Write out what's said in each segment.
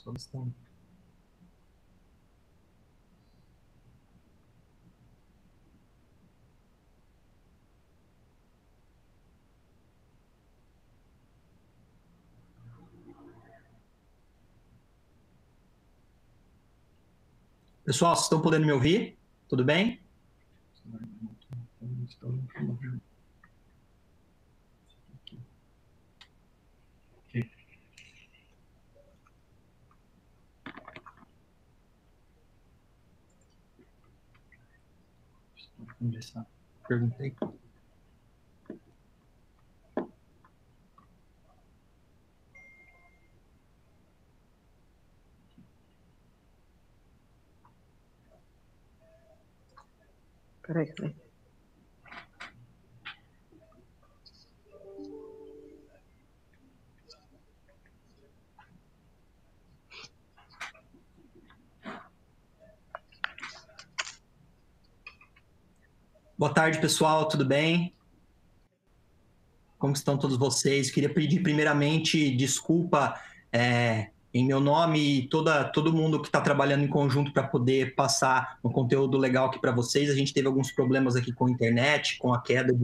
Só estão. Pessoal, vocês estão podendo me ouvir? Tudo bem? Perguntei. Peraí. Boa tarde, pessoal, tudo bem? Como estão todos vocês? Queria pedir primeiramente desculpa em meu nome e todo mundo que está trabalhando em conjunto para poder passar um conteúdo legal aqui para vocês. A gente teve alguns problemas aqui com a internet, com a queda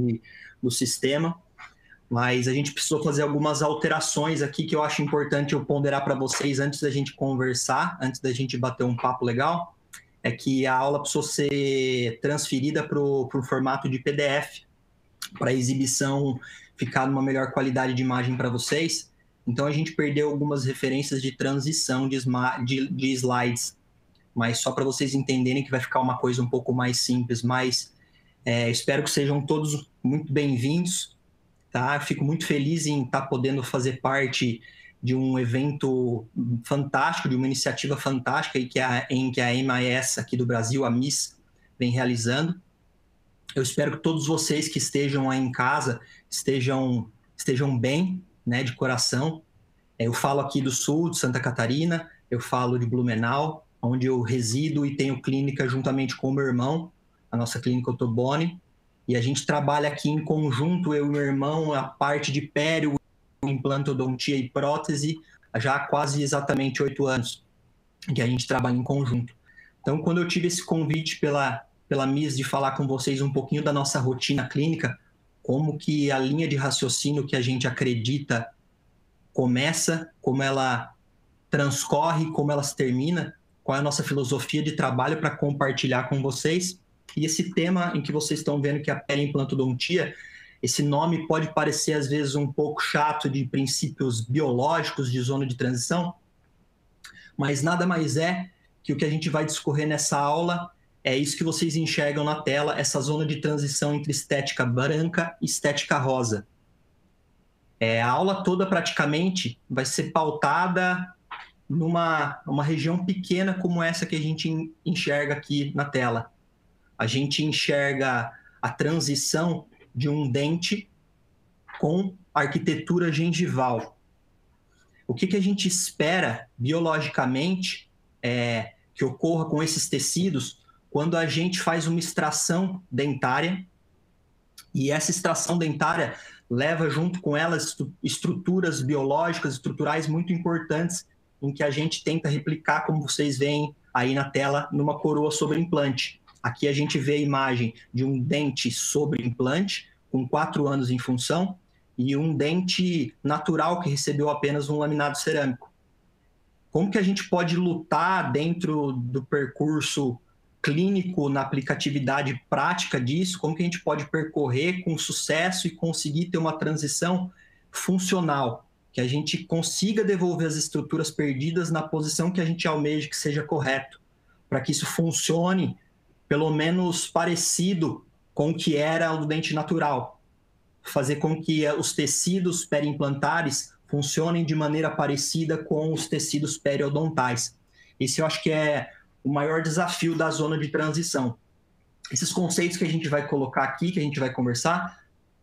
do sistema, mas a gente precisou fazer algumas alterações aqui que eu acho importante eu ponderar para vocês antes da gente conversar, antes da gente bater um papo legal. É que a aula precisou ser transferida para o formato de PDF, para a exibição ficar numa melhor qualidade de imagem para vocês. Então a gente perdeu algumas referências de transição de slides, mas só para vocês entenderem que vai ficar uma coisa um pouco mais simples, mas espero que sejam todos muito bem-vindos, tá? Fico muito feliz em estar podendo fazer parte de um evento fantástico, de uma iniciativa fantástica em que a MIS aqui do Brasil, a MIS, vem realizando. Eu espero que todos vocês que estejam aí em casa estejam bem, né, de coração. Eu falo aqui do sul, de Santa Catarina, eu falo de Blumenau, onde eu resido e tenho clínica juntamente com o meu irmão, a nossa clínica Ottoboni, e a gente trabalha aqui em conjunto, eu e meu irmão, a parte de pério, implantodontia e prótese, já há quase exatamente 8 anos que a gente trabalha em conjunto. Então, quando eu tive esse convite pela MIS de falar com vocês um pouquinho da nossa rotina clínica, como que a linha de raciocínio que a gente acredita começa, como ela transcorre, como ela se termina, qual é a nossa filosofia de trabalho para compartilhar com vocês. E esse tema em que vocês estão vendo que é a periimplantodontia, esse nome pode parecer às vezes um pouco chato de princípios biológicos de zona de transição, mas nada mais é que o que a gente vai discorrer nessa aula é isso que vocês enxergam na tela, essa zona de transição entre estética branca e estética rosa. A aula toda praticamente vai ser pautada numa região pequena como essa que a gente enxerga aqui na tela. A gente enxerga a transição de um dente com arquitetura gengival. O que a gente espera biologicamente que ocorra com esses tecidos quando a gente faz uma extração dentária, e essa extração dentária leva junto com ela estruturas biológicas, estruturais muito importantes, em que a gente tenta replicar, como vocês veem aí na tela, numa coroa sobre implante. Aqui a gente vê a imagem de um dente sobre implante, com 4 anos em função, e um dente natural que recebeu apenas um laminado cerâmico. Como que a gente pode lutar dentro do percurso clínico, na aplicatividade prática disso? Como que a gente pode percorrer com sucesso e conseguir ter uma transição funcional, que a gente consiga devolver as estruturas perdidas na posição que a gente almeja que seja correto, para que isso funcione pelo menos parecido com o que era o dente natural, fazer com que os tecidos periimplantares funcionem de maneira parecida com os tecidos periodontais. Esse eu acho que é o maior desafio da zona de transição. Esses conceitos que a gente vai colocar aqui, que a gente vai conversar,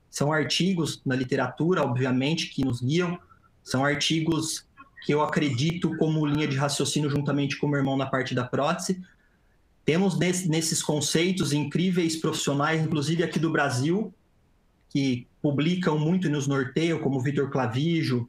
são artigos na literatura, obviamente, que nos guiam, são artigos que eu acredito como linha de raciocínio juntamente com o meu irmão na parte da prótese. Temos nesses conceitos incríveis profissionais, inclusive aqui do Brasil, que publicam muito e nos norteiam, como Vitor Clavijo,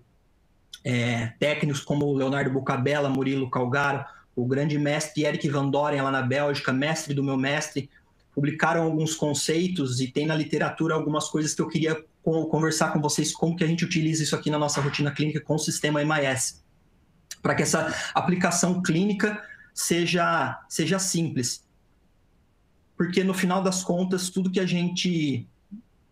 técnicos como Leonardo Bucabella, Murilo Calgaro, o grande mestre Eric Van Doren lá na Bélgica, mestre do meu mestre, publicaram alguns conceitos e tem na literatura algumas coisas que eu queria conversar com vocês, como que a gente utiliza isso aqui na nossa rotina clínica com o sistema MIS, para que essa aplicação clínica seja simples. Porque no final das contas, tudo que a gente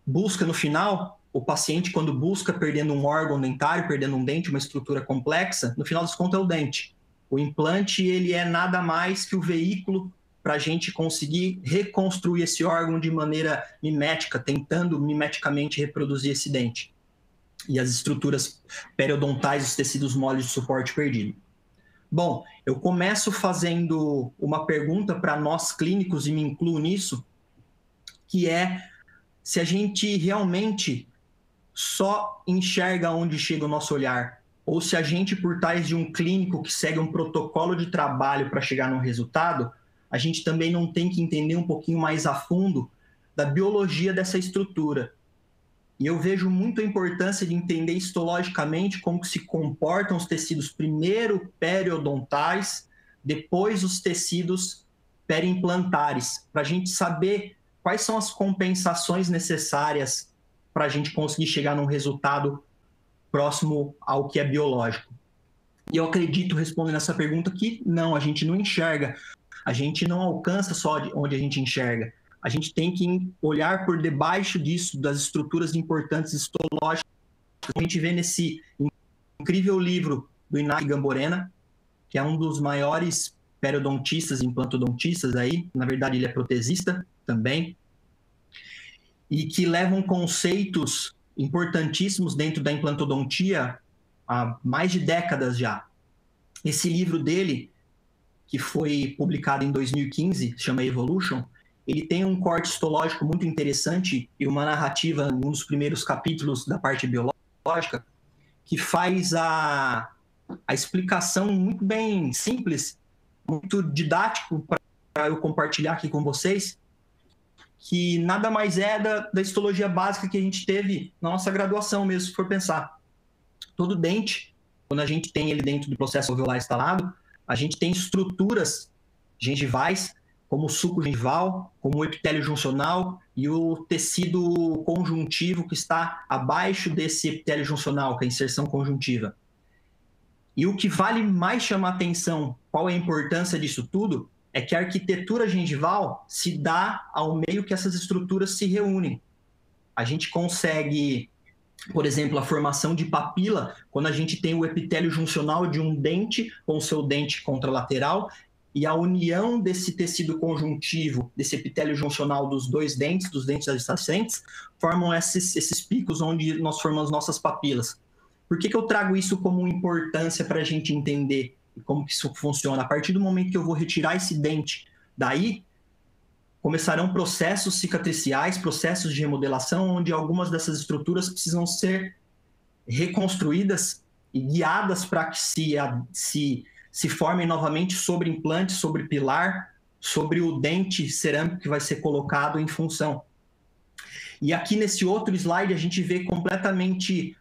busca no final, o paciente quando busca perdendo um órgão dentário, perdendo um dente, uma estrutura complexa, no final das contas é o dente. O implante, ele é nada mais que o veículo para a gente conseguir reconstruir esse órgão de maneira mimética, tentando mimeticamente reproduzir esse dente. E as estruturas periodontais, os tecidos moles de suporte perdido. Bom, eu começo fazendo uma pergunta para nós clínicos, e me incluo nisso, que é se a gente realmente só enxerga onde chega o nosso olhar, ou se a gente, por trás de um clínico que segue um protocolo de trabalho para chegar num resultado, a gente também não tem que entender um pouquinho mais a fundo da biologia dessa estrutura. E eu vejo muito a importância de entender histologicamente como que se comportam os tecidos, primeiro periodontais, depois os tecidos periimplantares, para a gente saber quais são as compensações necessárias para a gente conseguir chegar num resultado próximo ao que é biológico. E eu acredito, respondendo essa pergunta, que não, a gente não enxerga, a gente não alcança só onde a gente enxerga. A gente tem que olhar por debaixo disso, das estruturas importantes histológicas, que a gente vê nesse incrível livro do Iñaki Gamborena, que é um dos maiores periodontistas e implantodontistas aí, na verdade ele é protesista também, e que levam conceitos importantíssimos dentro da implantodontia há mais de décadas já. Esse livro dele, que foi publicado em 2015, se chama Evolution, ele tem um corte histológico muito interessante e uma narrativa, um dos primeiros capítulos da parte biológica, que faz a explicação muito bem simples, muito didático para eu compartilhar aqui com vocês, que nada mais é da histologia básica que a gente teve na nossa graduação mesmo, se for pensar. Todo dente, quando a gente tem ele dentro do processo alveolar instalado, a gente tem estruturas gengivais, como o suco gengival, como o epitélio juncional e o tecido conjuntivo que está abaixo desse epitélio juncional, que é a inserção conjuntiva. E o que vale mais chamar atenção, qual é a importância disso tudo, é que a arquitetura gengival se dá ao meio que essas estruturas se reúnem. A gente consegue, por exemplo, a formação de papila, quando a gente tem o epitélio juncional de um dente com o seu dente contralateral, e a união desse tecido conjuntivo, desse epitélio juncional dos dentes adjacentes, formam esses picos onde nós formamos nossas papilas. Por que eu trago isso como importância para a gente entender como que isso funciona? A partir do momento que eu vou retirar esse dente daí, começarão processos cicatriciais, processos de remodelação, onde algumas dessas estruturas precisam ser reconstruídas e guiadas para que se formem novamente sobre implante, sobre pilar, sobre o dente cerâmico que vai ser colocado em função. E aqui nesse outro slide a gente vê completamente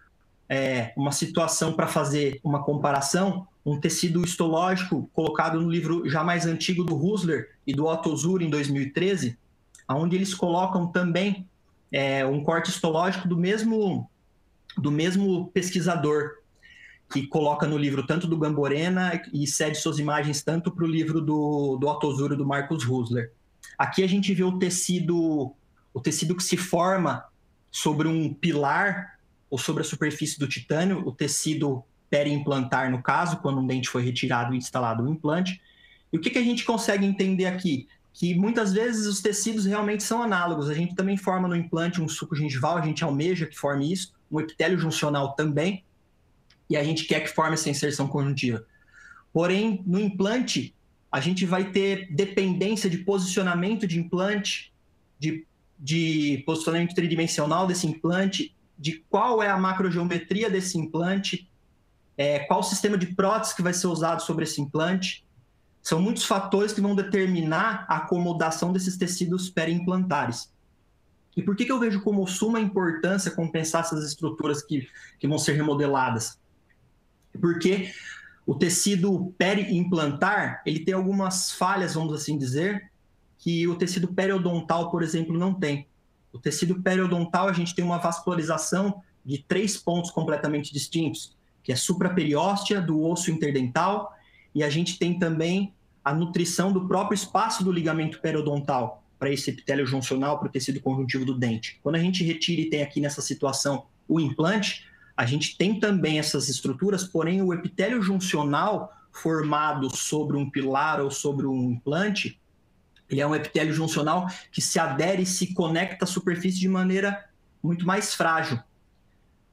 uma situação para fazer uma comparação, um tecido histológico colocado no livro já mais antigo do Husler e do Otto Zur em 2013, onde eles colocam também um corte histológico do mesmo pesquisador, que coloca no livro tanto do Gamborena e cede suas imagens tanto para o livro do Otto Zur e do Marcus Husler. Aqui a gente vê o tecido que se forma sobre um pilar ou sobre a superfície do titânio, o tecido periimplantar, no caso, quando um dente foi retirado e instalado o implante. E o que a gente consegue entender aqui? Que muitas vezes os tecidos realmente são análogos. A gente também forma no implante um suco gengival, a gente almeja que forme isso, um epitélio juncional também, e a gente quer que forme essa inserção conjuntiva. Porém, no implante, a gente vai ter dependência de posicionamento de implante, de posicionamento tridimensional desse implante, de qual é a macrogeometria desse implante, qual o sistema de prótese que vai ser usado sobre esse implante. São muitos fatores que vão determinar a acomodação desses tecidos periimplantares. E por que eu vejo como suma importância compensar essas estruturas que vão ser remodeladas? porque o tecido peri-implantar, ele tem algumas falhas, vamos assim dizer, que o tecido periodontal, por exemplo, não tem. O tecido periodontal, a gente tem uma vascularização de 3 pontos completamente distintos, que é supraperióstea, do osso interdental, e a gente tem também a nutrição do próprio espaço do ligamento periodontal para esse epitélio juncional, para o tecido conjuntivo do dente. Quando a gente retira e tem aqui nessa situação o implante, a gente tem também essas estruturas, porém o epitélio juncional formado sobre um pilar ou sobre um implante, ele é um epitélio juncional que se adere e se conecta à superfície de maneira muito mais frágil.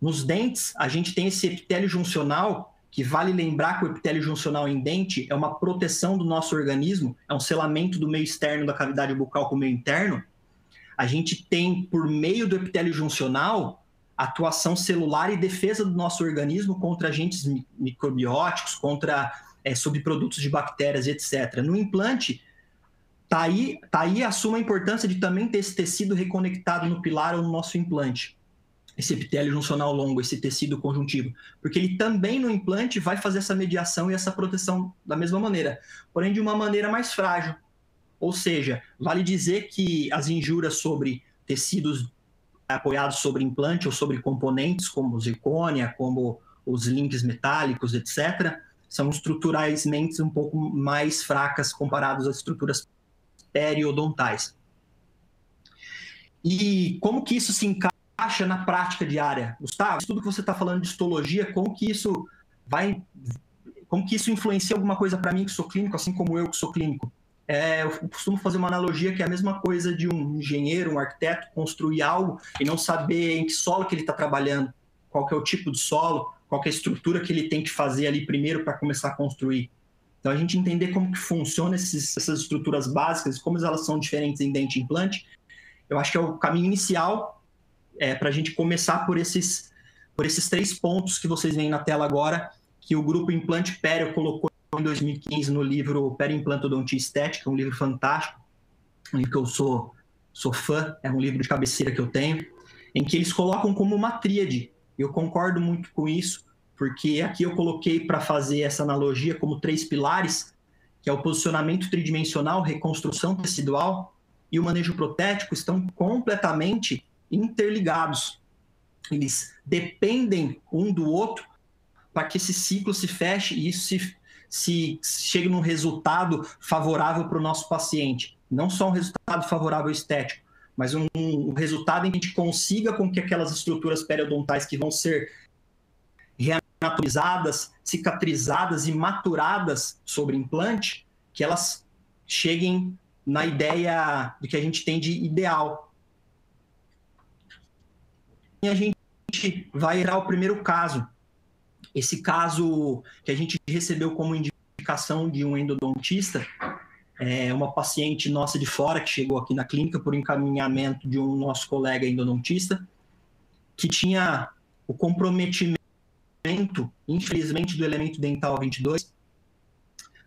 Nos dentes, a gente tem esse epitélio juncional, que vale lembrar que o epitélio juncional em dente é uma proteção do nosso organismo, é um selamento do meio externo da cavidade bucal com o meio interno. A gente tem, por meio do epitélio juncional, atuação celular e defesa do nosso organismo contra agentes microbióticos, contra subprodutos de bactérias, etc. No implante, tá aí a suma importância de também ter esse tecido reconectado no pilar ou no nosso implante. Esse epitélio juncional longo, esse tecido conjuntivo, porque ele também no implante vai fazer essa mediação e essa proteção da mesma maneira, porém de uma maneira mais frágil. Ou seja, vale dizer que as injúrias sobre tecidos apoiados sobre implante ou sobre componentes como zircônia, como os links metálicos, etc., são estruturalmente um pouco mais fracas comparados às estruturas periodontais. E como que isso se encaixa na prática diária? Gustavo, tudo que você está falando de histologia, como que isso influencia alguma coisa para mim que sou clínico, assim como eu que sou clínico? Eu costumo fazer uma analogia que é a mesma coisa de um engenheiro, um arquiteto construir algo e não saber em que solo que ele está trabalhando, qual que é o tipo de solo, qual que é a estrutura que ele tem que fazer ali primeiro para começar a construir. Então, a gente entender como que funciona essas estruturas básicas, como elas são diferentes em dente e implante, eu acho que é o caminho inicial para a gente começar por esses 3 pontos que vocês veem na tela agora, que o grupo Implante Pério colocou em 2015 no livro Periimplantodontia Estética, um livro fantástico, um livro que eu sou fã, é um livro de cabeceira que eu tenho, em que eles colocam como uma tríade. Eu concordo muito com isso, porque aqui eu coloquei para fazer essa analogia como 3 pilares, que é o posicionamento tridimensional, reconstrução tecidual e o manejo protético, estão completamente interligados. Eles dependem um do outro para que esse ciclo se feche e isso se chegue num resultado favorável para o nosso paciente. Não só um resultado favorável estético, mas um resultado em que a gente consiga com que aquelas estruturas periodontais que vão ser reanatomizadas, cicatrizadas e maturadas sobre implante, que elas cheguem na ideia do que a gente tem de ideal. E a gente vai entrar o primeiro caso. Esse caso que a gente recebeu como indicação de um endodontista, é uma paciente nossa de fora que chegou aqui na clínica por encaminhamento de um nosso colega endodontista, que tinha o comprometimento, infelizmente, do elemento dental 22,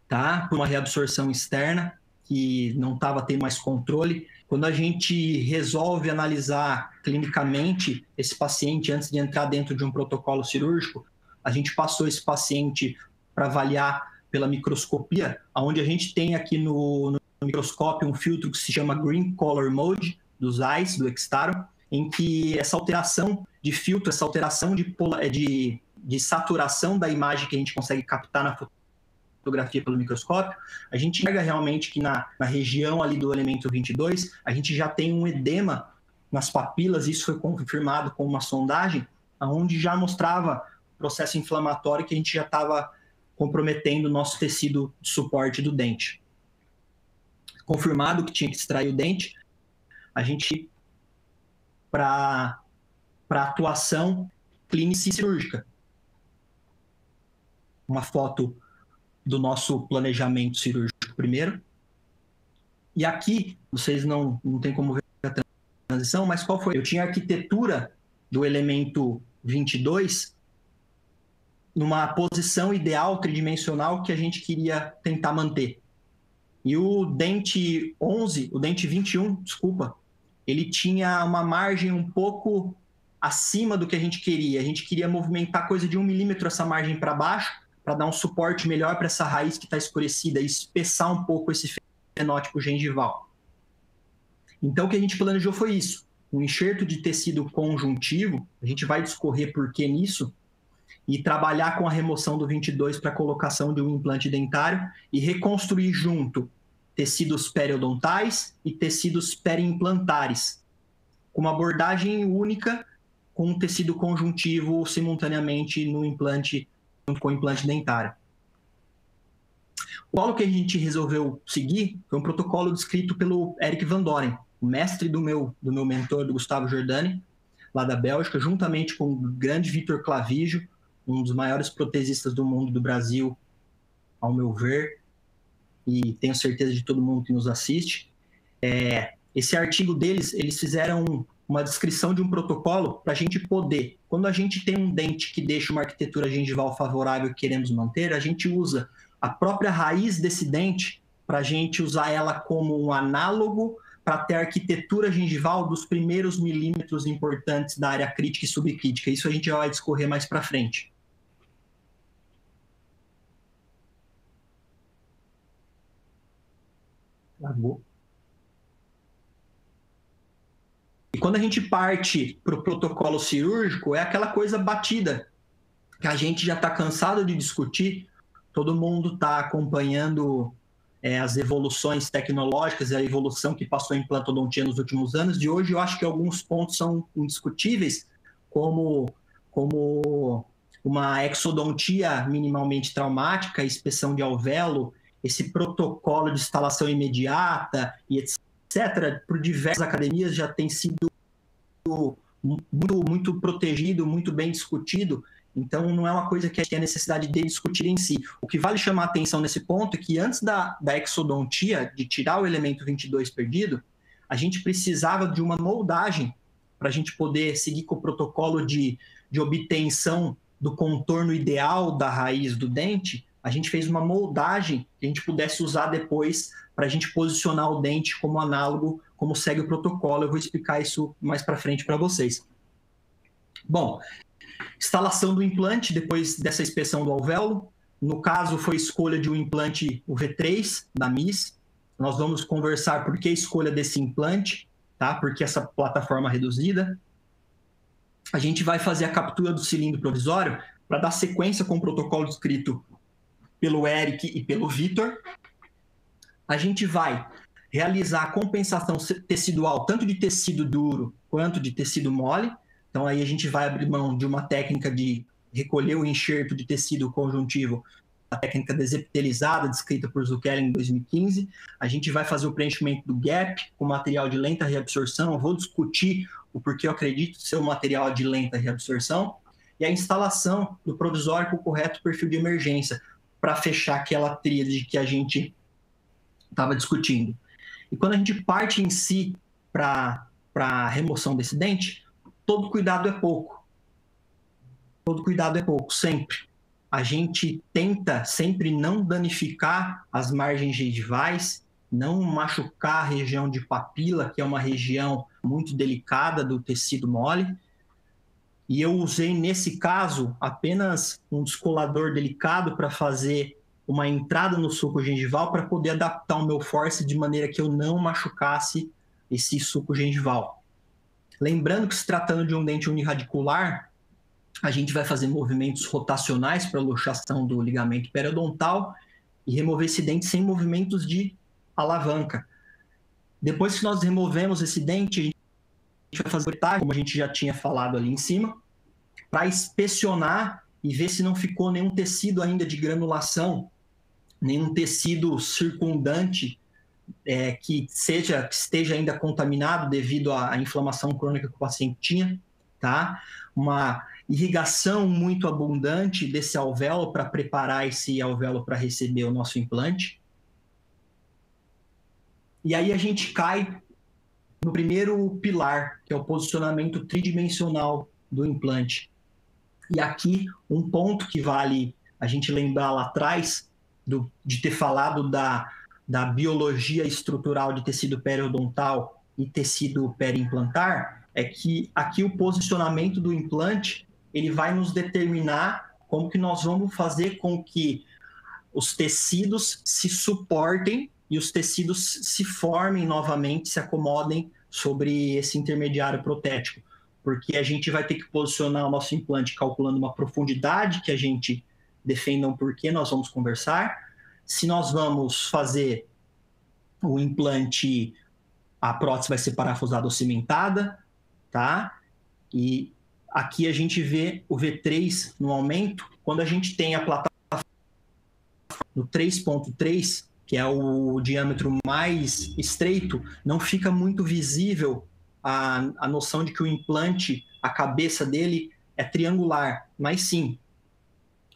tá? Por uma reabsorção externa, que não estava tendo mais controle. Quando a gente resolve analisar clinicamente esse paciente antes de entrar dentro de um protocolo cirúrgico, a gente passou esse paciente para avaliar pela microscopia, onde a gente tem aqui no microscópio um filtro que se chama Green Color Mode, dos Zeiss, do Extaro, em que essa alteração de filtro, essa alteração de saturação da imagem que a gente consegue captar na fotografia pelo microscópio, a gente enxerga realmente que na região ali do elemento 22, a gente já tem um edema nas papilas, isso foi confirmado com uma sondagem, onde já mostrava processo inflamatório que a gente já estava comprometendo o nosso tecido de suporte do dente. Confirmado que tinha que extrair o dente, a gente para atuação clínica e cirúrgica. Uma foto do nosso planejamento cirúrgico primeiro. E aqui, vocês não tem como ver a transição, mas qual foi? Eu tinha a arquitetura do elemento 22 numa posição ideal tridimensional que a gente queria tentar manter. E o dente 11, o dente 21, desculpa, ele tinha uma margem um pouco acima do que a gente queria. A gente queria movimentar coisa de 1 milímetro essa margem para baixo, para dar um suporte melhor para essa raiz que está escurecida e espessar um pouco esse fenótipo gengival. Então, o que a gente planejou foi isso. Um enxerto de tecido conjuntivo, a gente vai discorrer por que nisso, e trabalhar com a remoção do 22 para a colocação de um implante dentário e reconstruir junto tecidos periodontais e tecidos periimplantares, com uma abordagem única com um tecido conjuntivo simultaneamente no implante, junto com o implante dentário. O protocolo que a gente resolveu seguir foi um protocolo descrito pelo Eric Van Doren, o mestre do meu mentor, do Gustavo Giordani, lá da Bélgica, juntamente com o grande Vitor Clavijo, um dos maiores protesistas do mundo, do Brasil, ao meu ver, e tenho certeza de todo mundo que nos assiste. Esse artigo deles, eles fizeram uma descrição de um protocolo para a gente poder, quando a gente tem um dente que deixa uma arquitetura gengival favorável que queremos manter, a gente usa a própria raiz desse dente para a gente usar ela como um análogo para ter a arquitetura gengival dos primeiros milímetros importantes da área crítica e subcrítica. Isso a gente já vai discorrer mais para frente. Travou. E quando a gente parte para o protocolo cirúrgico, é aquela coisa batida, que a gente já está cansado de discutir, todo mundo está acompanhando as evoluções tecnológicas e a evolução que passou em implantodontia nos últimos anos. De hoje, eu acho que alguns pontos são indiscutíveis, como uma exodontia minimalmente traumática, inspeção de alvéolo, esse protocolo de instalação imediata e etc., por diversas academias já tem sido muito protegido, muito bem discutido. Então, não é uma coisa que a gente tem a necessidade de discutir em si. O que vale chamar a atenção nesse ponto é que antes da exodontia, de tirar o elemento 22 perdido, a gente precisava de uma moldagem para a gente poder seguir com o protocolo de obtenção do contorno ideal da raiz do dente. A gente fez uma moldagem que a gente pudesse usar depois para a gente posicionar o dente como análogo, como segue o protocolo. Eu vou explicar isso mais para frente para vocês. Bom, instalação do implante depois dessa inspeção do alvéolo. No caso, foi escolha de um implante, o V3, da MIS. Nós vamos conversar por que a escolha desse implante, tá? Porque essa plataforma reduzida. A gente vai fazer a captura do cilindro provisório para dar sequência com o protocolo descrito pelo Eric e pelo Vitor. A gente vai realizar a compensação tecidual, tanto de tecido duro quanto de tecido mole. Então, aí a gente vai abrir mão de uma técnica de recolher o enxerto de tecido conjuntivo, a técnica desepitelizada, descrita por Zucchelli em 2015. A gente vai fazer o preenchimento do gap com material de lenta reabsorção. Eu vou discutir o porquê eu acredito ser um material de lenta reabsorção. E a instalação do provisório com o correto perfil de emergência, para fechar aquela tríade que a gente estava discutindo. E quando a gente parte em si para a remoção desse dente, todo cuidado é pouco. Todo cuidado é pouco, sempre. A gente tenta sempre não danificar as margens gengivais, não machucar a região de papila, que é uma região muito delicada do tecido mole. E eu usei, nesse caso, apenas um descolador delicado para fazer uma entrada no suco gengival para poder adaptar o meu force de maneira que eu não machucasse esse suco gengival. Lembrando que, se tratando de um dente uniradicular, a gente vai fazer movimentos rotacionais para luxação do ligamento periodontal e remover esse dente sem movimentos de alavanca. Depois que nós removemos esse dente, a gente vai fazer, como a gente já tinha falado ali em cima, para inspecionar e ver se não ficou nenhum tecido ainda de granulação, nenhum tecido circundante que esteja ainda contaminado devido à inflamação crônica que o paciente tinha, tá? Uma irrigação muito abundante desse alvéolo para preparar esse alvéolo para receber o nosso implante. E aí a gente cai no primeiro pilar, que é o posicionamento tridimensional do implante. E aqui, um ponto que vale a gente lembrar lá atrás, de ter falado da biologia estrutural de tecido periodontal e tecido periimplantar, é que aqui o posicionamento do implante ele vai nos determinar como que nós vamos fazer com que os tecidos se suportem e os tecidos se formem novamente, se acomodem sobre esse intermediário protético. Porque a gente vai ter que posicionar o nosso implante calculando uma profundidade que a gente defenda um porquê, nós vamos conversar. Se nós vamos fazer o implante, a prótese vai ser parafusada ou cimentada, tá? E aqui a gente vê o V3 no aumento, quando a gente tem a plataforma no 3.3, que é o diâmetro mais estreito, não fica muito visível a noção de que o implante, a cabeça dele é triangular, mas sim.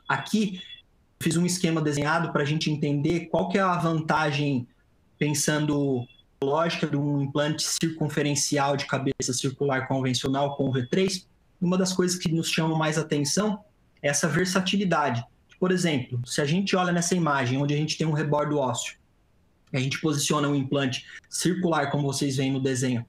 Aqui fiz um esquema desenhado para a gente entender qual que é a vantagem, pensando lógica de um implante circunferencial de cabeça circular convencional com o V3. Uma das coisas que nos chama mais atenção é essa versatilidade. Por exemplo, se a gente olha nessa imagem onde a gente tem um rebordo ósseo, a gente posiciona um implante circular, como vocês veem no desenho,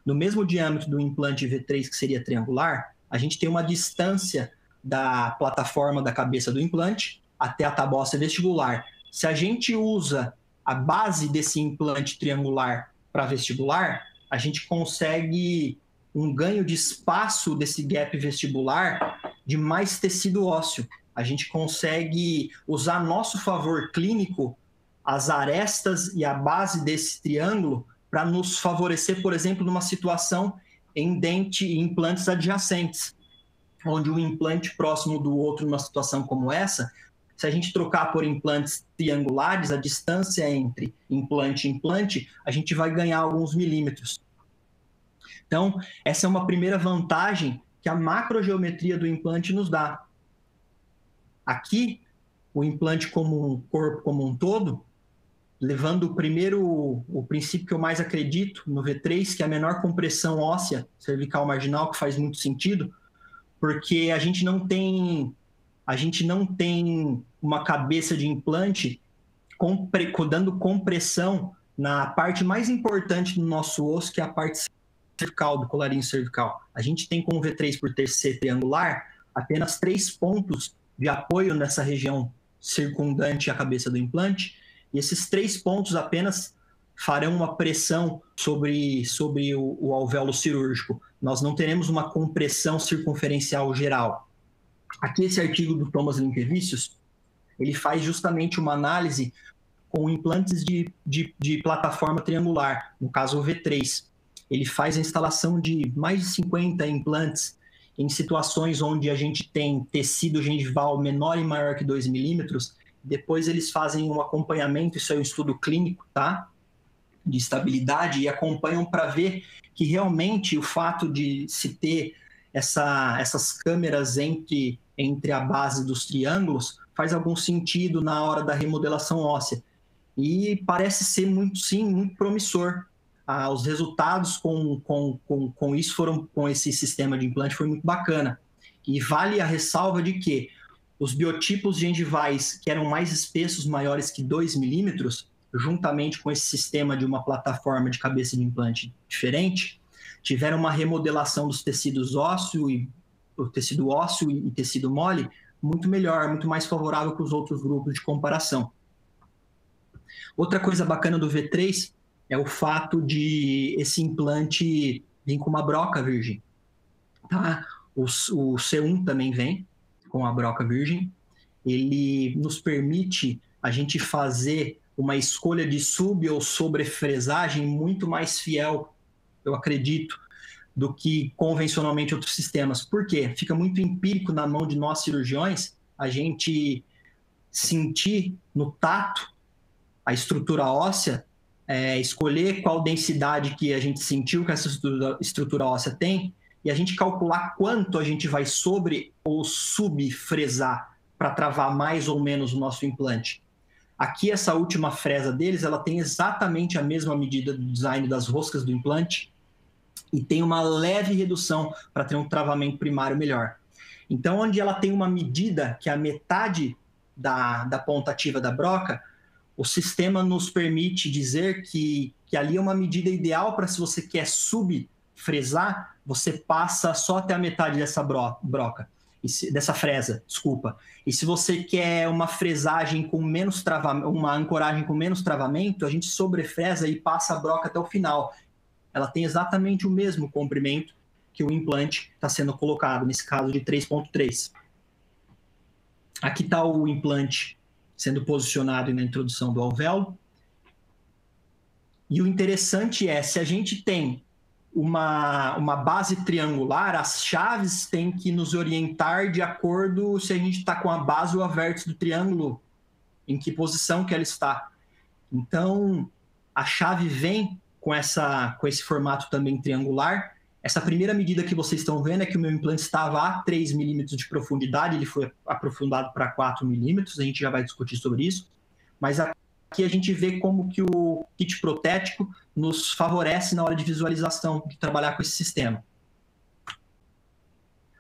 no mesmo diâmetro do implante V3, que seria triangular, a gente tem uma distância da plataforma da cabeça do implante até a tábua óssea vestibular. Se a gente usa a base desse implante triangular para vestibular, a gente consegue um ganho de espaço desse gap vestibular de mais tecido ósseo. A gente consegue usar a nosso favor clínico as arestas e a base desse triângulo para nos favorecer, por exemplo, numa situação em dente e implantes adjacentes, onde um implante próximo do outro, numa situação como essa, se a gente trocar por implantes triangulares, a distância entre implante e implante, a gente vai ganhar alguns milímetros. Então, essa é uma primeira vantagem que a macrogeometria do implante nos dá. Aqui, o implante como um corpo como um todo, levando o princípio que eu mais acredito no V3, que é a menor compressão óssea cervical marginal, que faz muito sentido, porque a gente não tem uma cabeça de implante dando compressão na parte mais importante do nosso osso, que é a parte cervical, do colarinho cervical. A gente tem com o V3 por ser triangular apenas 3 pontos de apoio nessa região circundante à cabeça do implante, e esses 3 pontos apenas farão uma pressão sobre o alvéolo cirúrgico. Nós não teremos uma compressão circunferencial geral. Aqui esse artigo do Thomas Linkevicius, ele faz justamente uma análise com implantes de plataforma triangular, no caso o V3. Ele faz a instalação de mais de 50 implantes em situações onde a gente tem tecido gengival menor e maior que 2 milímetros. Depois eles fazem um acompanhamento, isso é um estudo clínico, tá? De estabilidade, e acompanham para ver que realmente o fato de se ter essas câmeras entre a base dos triângulos faz algum sentido na hora da remodelação óssea. E parece ser muito promissor. Os resultados com isso com esse sistema de implante foi muito bacana. E vale a ressalva de que os biotipos gengivais que eram mais espessos, maiores que 2 milímetros, juntamente com esse sistema de uma plataforma de cabeça de implante diferente, tiveram uma remodelação dos tecidos ósseo e o tecido ósseo e tecido mole muito melhor, muito mais favorável que os outros grupos de comparação. Outra coisa bacana do V3 é o fato de esse implante vir com uma broca virgem. Tá? O C1 também vem com a broca virgem. Ele nos permite a gente fazer uma escolha de sub- ou sobrefresagem muito mais fiel, eu acredito, do que convencionalmente outros sistemas. Por quê? Fica muito empírico na mão de nós cirurgiões a gente sentir no tato a estrutura óssea, escolher qual densidade que a gente sentiu que essa estrutura óssea tem, e a gente calcular quanto a gente vai sobre ou subfresar para travar mais ou menos o nosso implante. Aqui, essa última fresa deles, ela tem exatamente a mesma medida do design das roscas do implante e tem uma leve redução para ter um travamento primário melhor. Então, onde ela tem uma medida que é a metade da ponta ativa da broca, o sistema nos permite dizer que ali é uma medida ideal para se você quer fresar, você passa só até a metade dessa dessa fresa, desculpa. E se você quer uma fresagem com menos travamento, uma ancoragem com menos travamento, a gente sobrefresa e passa a broca até o final. Ela tem exatamente o mesmo comprimento que o implante está sendo colocado, nesse caso de 3.3. Aqui está o implante sendo posicionado na introdução do alvéolo. E o interessante é, se a gente tem uma base triangular, as chaves têm que nos orientar de acordo se a gente está com a base ou a vértice do triângulo, em que posição que ela está. Então, a chave vem com esse formato também triangular. Essa primeira medida que vocês estão vendo é que o meu implante estava a 3 milímetros de profundidade, ele foi aprofundado para 4 milímetros, a gente já vai discutir sobre isso. Mas aqui a gente vê como que o kit protético nos favorece na hora de visualização, de trabalhar com esse sistema.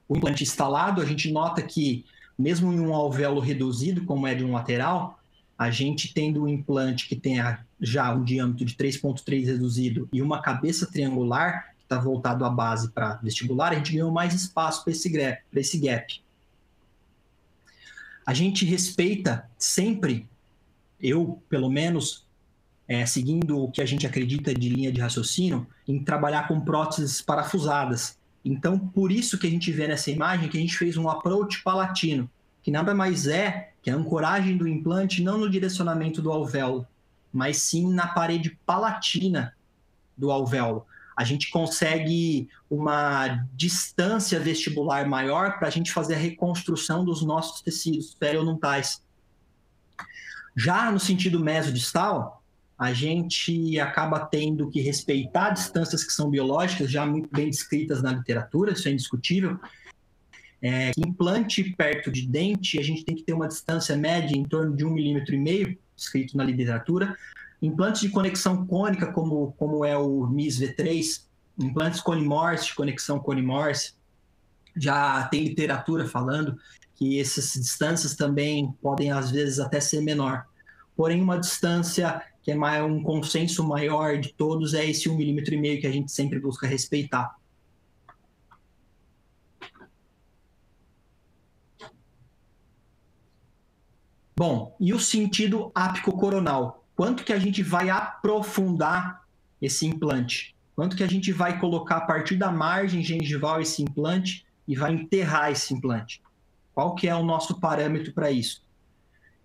O implante instalado, a gente nota que, mesmo em um alvéolo reduzido, como é de um lateral, a gente tendo um implante que tenha já um diâmetro de 3.3 reduzido e uma cabeça triangular, que está voltado à base para vestibular, a gente ganhou mais espaço para esse gap. A gente respeita sempre, eu, pelo menos, seguindo o que a gente acredita de linha de raciocínio, em trabalhar com próteses parafusadas. Então, por isso que a gente vê nessa imagem que a gente fez um approach palatino, que nada mais é que a ancoragem do implante não no direcionamento do alvéolo, mas sim na parede palatina do alvéolo. A gente consegue uma distância vestibular maior para a gente fazer a reconstrução dos nossos tecidos periodontais. Já no sentido mesodistal, a gente acaba tendo que respeitar distâncias que são biológicas, já muito bem descritas na literatura, isso é indiscutível. Implante perto de dente, a gente tem que ter uma distância média em torno de 1,5 milímetro, escrito na literatura. Implantes de conexão cônica, como é o MIS V3, implantes Cone-Morse, de conexão Cone-Morse, já tem literatura falando que essas distâncias também podem, às vezes, até ser menor. Porém, uma distância que é um consenso maior de todos é esse 1,5 milímetro que a gente sempre busca respeitar. Bom, e o sentido apicocoronal? Quanto que a gente vai aprofundar esse implante? Quanto que a gente vai colocar a partir da margem gengival esse implante e vai enterrar esse implante? Qual que é o nosso parâmetro para isso?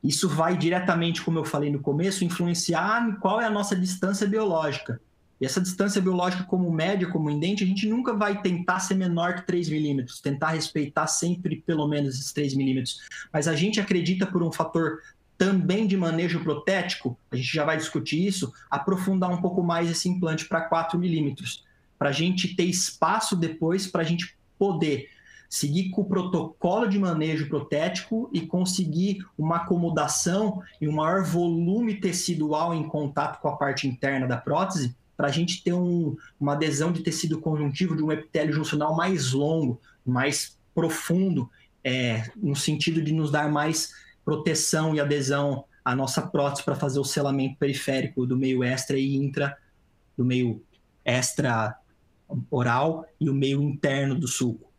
Isso vai diretamente, como eu falei no começo, influenciar qual é a nossa distância biológica. E essa distância biológica como média, como em dente, a gente nunca vai tentar ser menor que 3 milímetros, tentar respeitar sempre pelo menos esses 3 milímetros. Mas a gente acredita por um fator também de manejo protético, a gente já vai discutir isso, aprofundar um pouco mais esse implante para 4 milímetros, para a gente ter espaço depois para a gente poder seguir com o protocolo de manejo protético e conseguir uma acomodação e um maior volume tecidual em contato com a parte interna da prótese, para a gente ter uma adesão de tecido conjuntivo de um epitélio juncional mais longo, mais profundo, no sentido de nos dar mais proteção e adesão à nossa prótese para fazer o selamento periférico do meio extra e intra, do meio extra oral e o meio interno do sulco.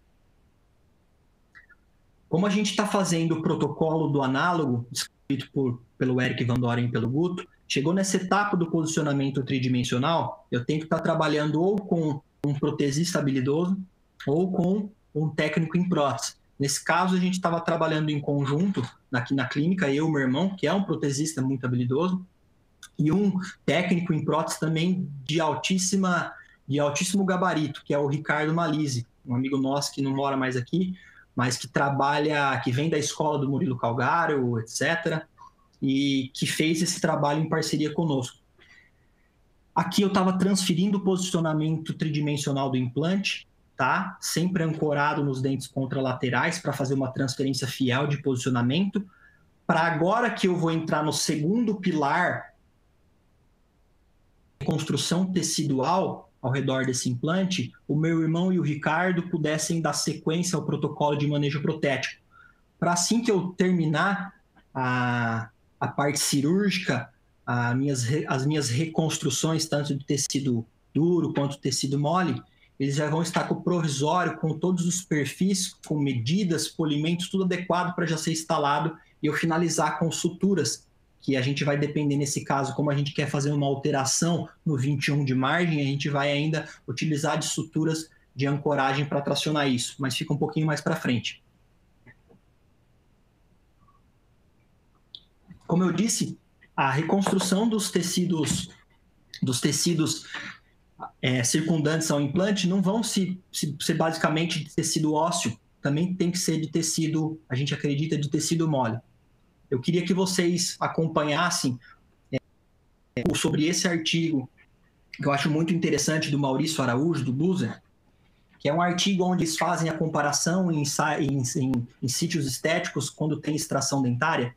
Como a gente está fazendo o protocolo do análogo, escrito pelo Eric Van Doren e pelo Guto, chegou nessa etapa do posicionamento tridimensional, eu tenho que estar trabalhando ou com um protesista habilidoso ou com um técnico em prótese. Nesse caso, a gente estava trabalhando em conjunto aqui na clínica, eu e meu irmão, que é um protesista muito habilidoso, e um técnico em prótese também de altíssimo gabarito, que é o Ricardo Malise, um amigo nosso que não mora mais aqui, mas que trabalha, que vem da escola do Murilo Calgaro, etc., e que fez esse trabalho em parceria conosco. Aqui eu estava transferindo o posicionamento tridimensional do implante, tá? Sempre ancorado nos dentes contralaterais para fazer uma transferência fiel de posicionamento. Para agora que eu vou entrar no segundo pilar, construção tecidual ao redor desse implante, o meu irmão e o Ricardo pudessem dar sequência ao protocolo de manejo protético. Para assim que eu terminar a parte cirúrgica, as minhas reconstruções, tanto de tecido duro quanto tecido mole, eles já vão estar com o provisório, com todos os perfis, com medidas, polimentos, tudo adequado para já ser instalado e eu finalizar com as suturas, que a gente vai depender nesse caso, como a gente quer fazer uma alteração no 21 de margem, a gente vai ainda utilizar de suturas de ancoragem para tracionar isso, mas fica um pouquinho mais para frente. Como eu disse, a reconstrução dos tecidos circundantes ao implante não vão ser basicamente de tecido ósseo, também tem que ser de tecido, a gente acredita, de tecido mole. Eu queria que vocês acompanhassem sobre esse artigo, que eu acho muito interessante, do Maurício Araújo, do Buser, que é um artigo onde eles fazem a comparação em sítios estéticos quando tem extração dentária,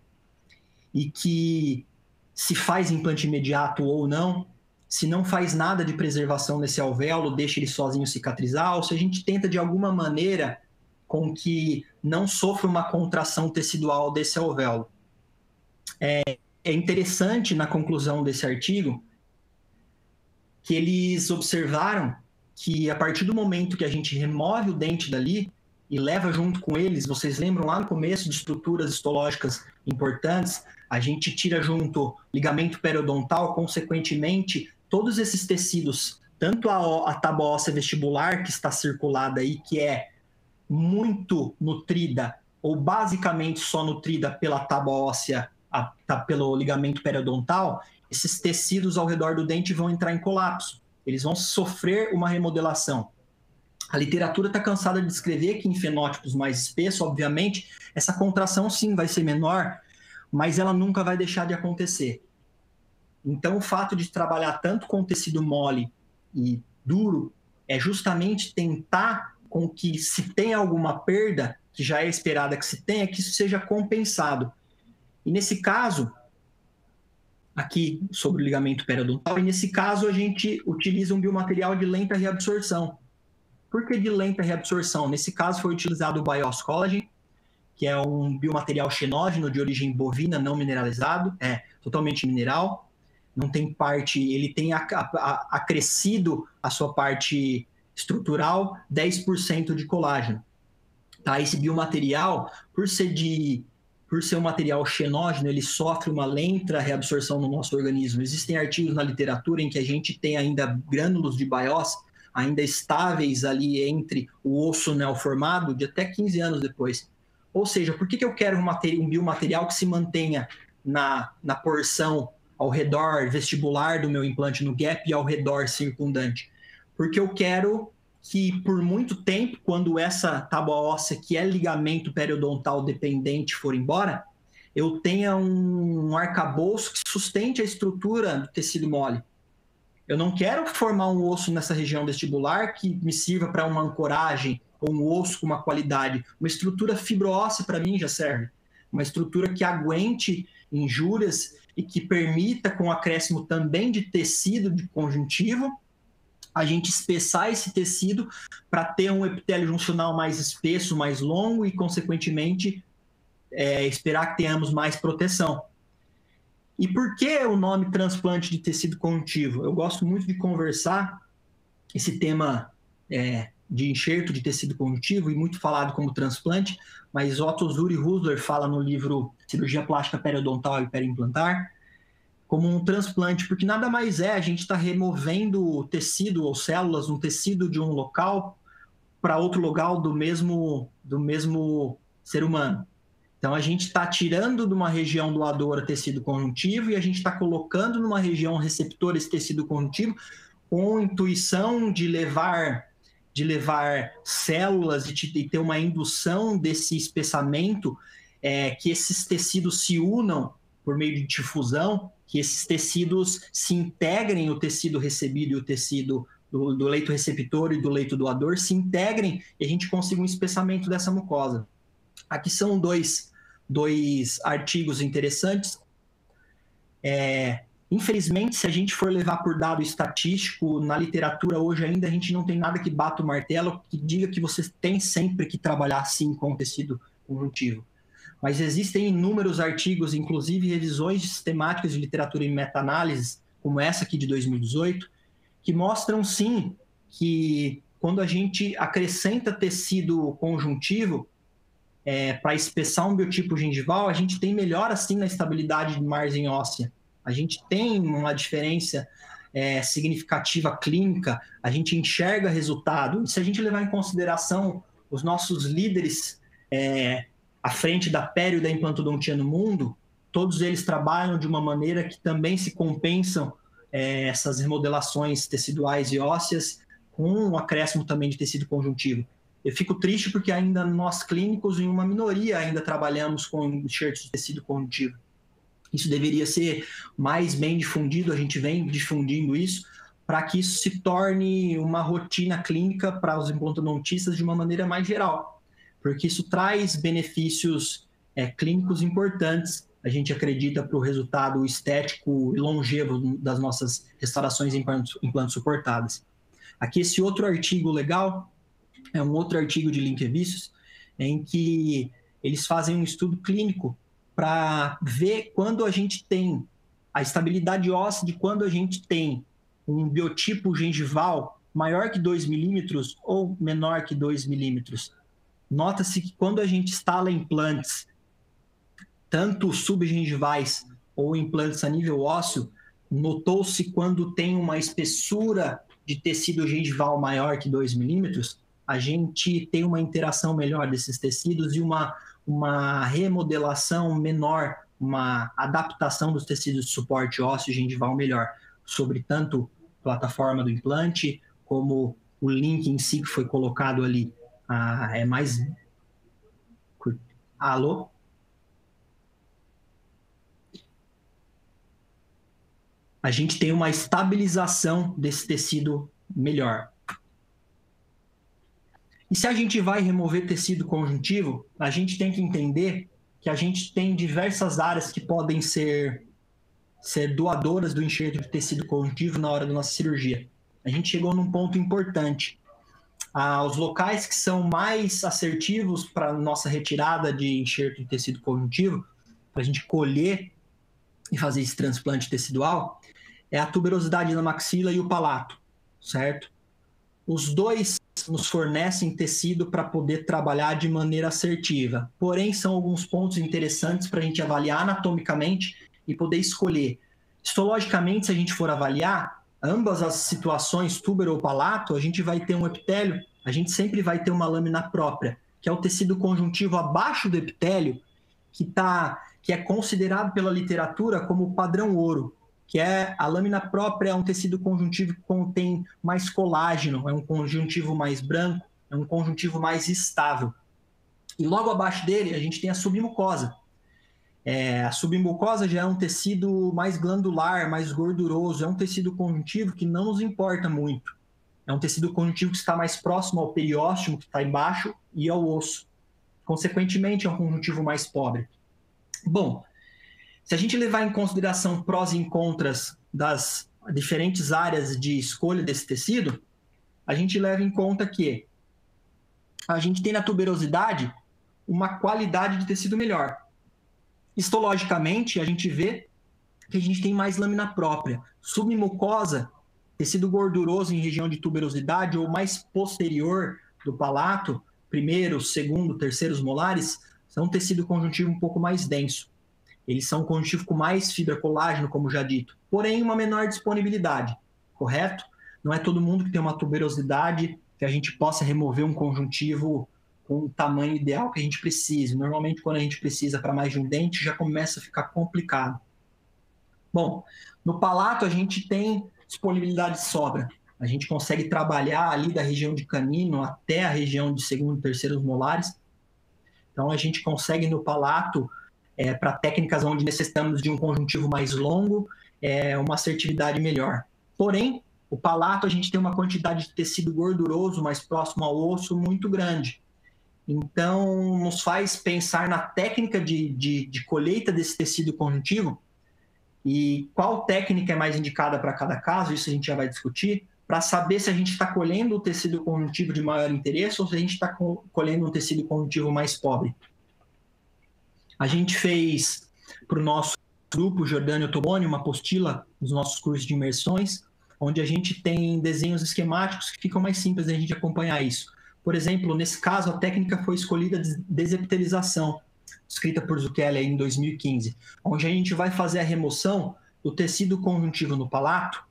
e que se faz implante imediato ou não, se não faz nada de preservação nesse alvéolo, deixa ele sozinho cicatrizar, ou se a gente tenta de alguma maneira com que não sofra uma contração tecidual desse alvéolo. É interessante na conclusão desse artigo que eles observaram que a partir do momento que a gente remove o dente dali e leva junto com eles, vocês lembram lá no começo de estruturas histológicas importantes, a gente tira junto ligamento periodontal, consequentemente, todos esses tecidos, tanto a tábua óssea vestibular que está circulada aí, que é muito nutrida, ou basicamente só nutrida pela tábua óssea, pelo ligamento periodontal, esses tecidos ao redor do dente vão entrar em colapso. Eles vão sofrer uma remodelação. A literatura está cansada de descrever que em fenótipos mais espessos, obviamente, essa contração sim vai ser menor, mas ela nunca vai deixar de acontecer. Então, o fato de trabalhar tanto com tecido mole e duro é justamente tentar com que, se tem alguma perda, que já é esperada que se tenha, que isso seja compensado. E nesse caso, aqui sobre o ligamento periodontal, e nesse caso a gente utiliza um biomaterial de lenta reabsorção. Por que de lenta reabsorção? Nesse caso foi utilizado o Bios Collagen, que é um biomaterial xenógeno de origem bovina não mineralizado, é totalmente mineral, não tem parte, ele tem acrescido a sua parte estrutural 10% de colágeno. Tá? Esse biomaterial, por ser um material xenógeno, ele sofre uma lenta reabsorção no nosso organismo. Existem artigos na literatura em que a gente tem ainda grânulos de Bios ainda estáveis ali entre o osso neoformado de até 15 anos depois. Ou seja, por que eu quero um biomaterial que se mantenha na porção ao redor vestibular do meu implante no gap e ao redor circundante? Porque eu quero que por muito tempo, quando essa tábua óssea, que é ligamento periodontal dependente, for embora, eu tenha um arcabouço que sustente a estrutura do tecido mole. Eu não quero formar um osso nessa região vestibular que me sirva para uma ancoragem ou um osso com uma qualidade. Uma estrutura fibroóssea para mim já serve. Uma estrutura que aguente injúrias e que permita, com o acréscimo também de tecido de conjuntivo, a gente espessar esse tecido para ter um epitélio juncional mais espesso, mais longo e, consequentemente, esperar que tenhamos mais proteção. E por que o nome transplante de tecido conjuntivo? Eu gosto muito de conversar esse tema de enxerto de tecido conjuntivo e muito falado como transplante, mas Otto Zuri Husler fala no livro Cirurgia Plástica Periodontal e Periimplantar como um transplante, porque nada mais a gente está removendo tecido ou células, um tecido de um local para outro local do mesmo ser humano. Então, a gente está tirando de uma região doadora tecido conjuntivo e a gente está colocando numa região receptora esse tecido conjuntivo com a intuição de levar células e ter uma indução desse espessamento, que esses tecidos se unam por meio de difusão, que esses tecidos se integrem, o tecido recebido e o tecido do leito receptor e do leito doador se integrem e a gente consiga um espessamento dessa mucosa. Aqui são dois artigos interessantes. Infelizmente, se a gente for levar por dado estatístico, na literatura hoje ainda a gente não tem nada que bata o martelo, que diga que você tem sempre que trabalhar assim com o tecido conjuntivo. Mas existem inúmeros artigos, inclusive revisões sistemáticas de literatura em meta-análises, como essa aqui de 2018, que mostram sim que quando a gente acrescenta tecido conjuntivo para espessar um biotipo gengival, a gente tem melhora, sim, na estabilidade de margem óssea. A gente tem uma diferença significativa clínica, a gente enxerga resultado. E se a gente levar em consideração os nossos líderes à frente da pério e da implantodontia no mundo, todos eles trabalham de uma maneira que também se compensam essas remodelações teciduais e ósseas com um acréscimo também de tecido conjuntivo. Eu fico triste porque ainda nós clínicos, em uma minoria, ainda trabalhamos com enxertos de tecido conjuntivo. Isso deveria ser mais bem difundido, a gente vem difundindo isso, para que isso se torne uma rotina clínica para os implantodontistas de uma maneira mais geral, porque isso traz benefícios clínicos importantes, a gente acredita, para o resultado estético e longevo das nossas restaurações em implantes suportadas. Aqui esse outro artigo legal é um outro artigo de Linkevicius, em que eles fazem um estudo clínico para ver quando a gente tem a estabilidade óssea de quando a gente tem um biotipo gengival maior que 2 milímetros ou menor que 2 milímetros. Nota-se que quando a gente instala implantes, tanto subgengivais ou implantes a nível ósseo, notou-se quando tem uma espessura de tecido gengival maior que 2 milímetros, a gente tem uma interação melhor desses tecidos e uma remodelação menor, uma adaptação dos tecidos de suporte ósseo gengival melhor, sobre tanto a plataforma do implante, como o link em si que foi colocado ali. É mais... Alô? A gente tem uma estabilização desse tecido melhor. E se a gente vai remover tecido conjuntivo, a gente tem que entender que a gente tem diversas áreas que podem ser doadoras do enxerto de tecido conjuntivo na hora da nossa cirurgia. A gente chegou num ponto importante. Os locais que são mais assertivos para a nossa retirada de enxerto de tecido conjuntivo, para a gente colher e fazer esse transplante tecidual, é a tuberosidade da maxila e o palato, certo? Os dois nos fornecem tecido para poder trabalhar de maneira assertiva. Porém, são alguns pontos interessantes para a gente avaliar anatomicamente e poder escolher. Histologicamente, se a gente for avaliar, ambas as situações, túbero ou palato, a gente vai ter um epitélio, a gente sempre vai ter uma lâmina própria, que é o tecido conjuntivo abaixo do epitélio, que é considerado pela literatura como o padrão ouro, que é a lâmina própria, é um tecido conjuntivo que contém mais colágeno, é um conjuntivo mais branco, é um conjuntivo mais estável. E logo abaixo dele a gente tem a submucosa. A submucosa já é um tecido mais glandular, mais gorduroso, é um tecido conjuntivo que não nos importa muito. É um tecido conjuntivo que está mais próximo ao periósteo, que está embaixo, e ao osso. Consequentemente, é um conjuntivo mais pobre. Bom, se a gente levar em consideração prós e contras das diferentes áreas de escolha desse tecido, a gente leva em conta que a gente tem na tuberosidade uma qualidade de tecido melhor. Histologicamente, a gente vê que a gente tem mais lâmina própria. Submucosa, tecido gorduroso em região de tuberosidade ou mais posterior do palato, primeiro, segundo, terceiros molares, são um tecido conjuntivo um pouco mais denso. Eles são um conjuntivo com mais fibra colágeno, como já dito, porém uma menor disponibilidade, correto? Não é todo mundo que tem uma tuberosidade que a gente possa remover um conjuntivo com o tamanho ideal que a gente precisa. Normalmente, quando a gente precisa para mais de um dente, já começa a ficar complicado. Bom, no palato a gente tem disponibilidade de sobra. A gente consegue trabalhar ali da região de canino até a região de segundo e terceiros molares. Então, a gente consegue no palato, para técnicas onde necessitamos de um conjuntivo mais longo, uma assertividade melhor. Porém, o palato a gente tem uma quantidade de tecido gorduroso mais próximo ao osso muito grande. Então, nos faz pensar na técnica de colheita desse tecido conjuntivo e qual técnica é mais indicada para cada caso, isso a gente já vai discutir, para saber se a gente está colhendo o tecido conjuntivo de maior interesse ou se a gente está colhendo um tecido conjuntivo mais pobre. A gente fez para o nosso grupo, Jordânio Toboni, uma apostila nos nossos cursos de imersões, onde a gente tem desenhos esquemáticos que ficam mais simples de a gente acompanhar isso. Por exemplo, nesse caso, a técnica foi escolhida de desepitelização, escrita por Zucchelli em 2015, onde a gente vai fazer a remoção do tecido conjuntivo no palato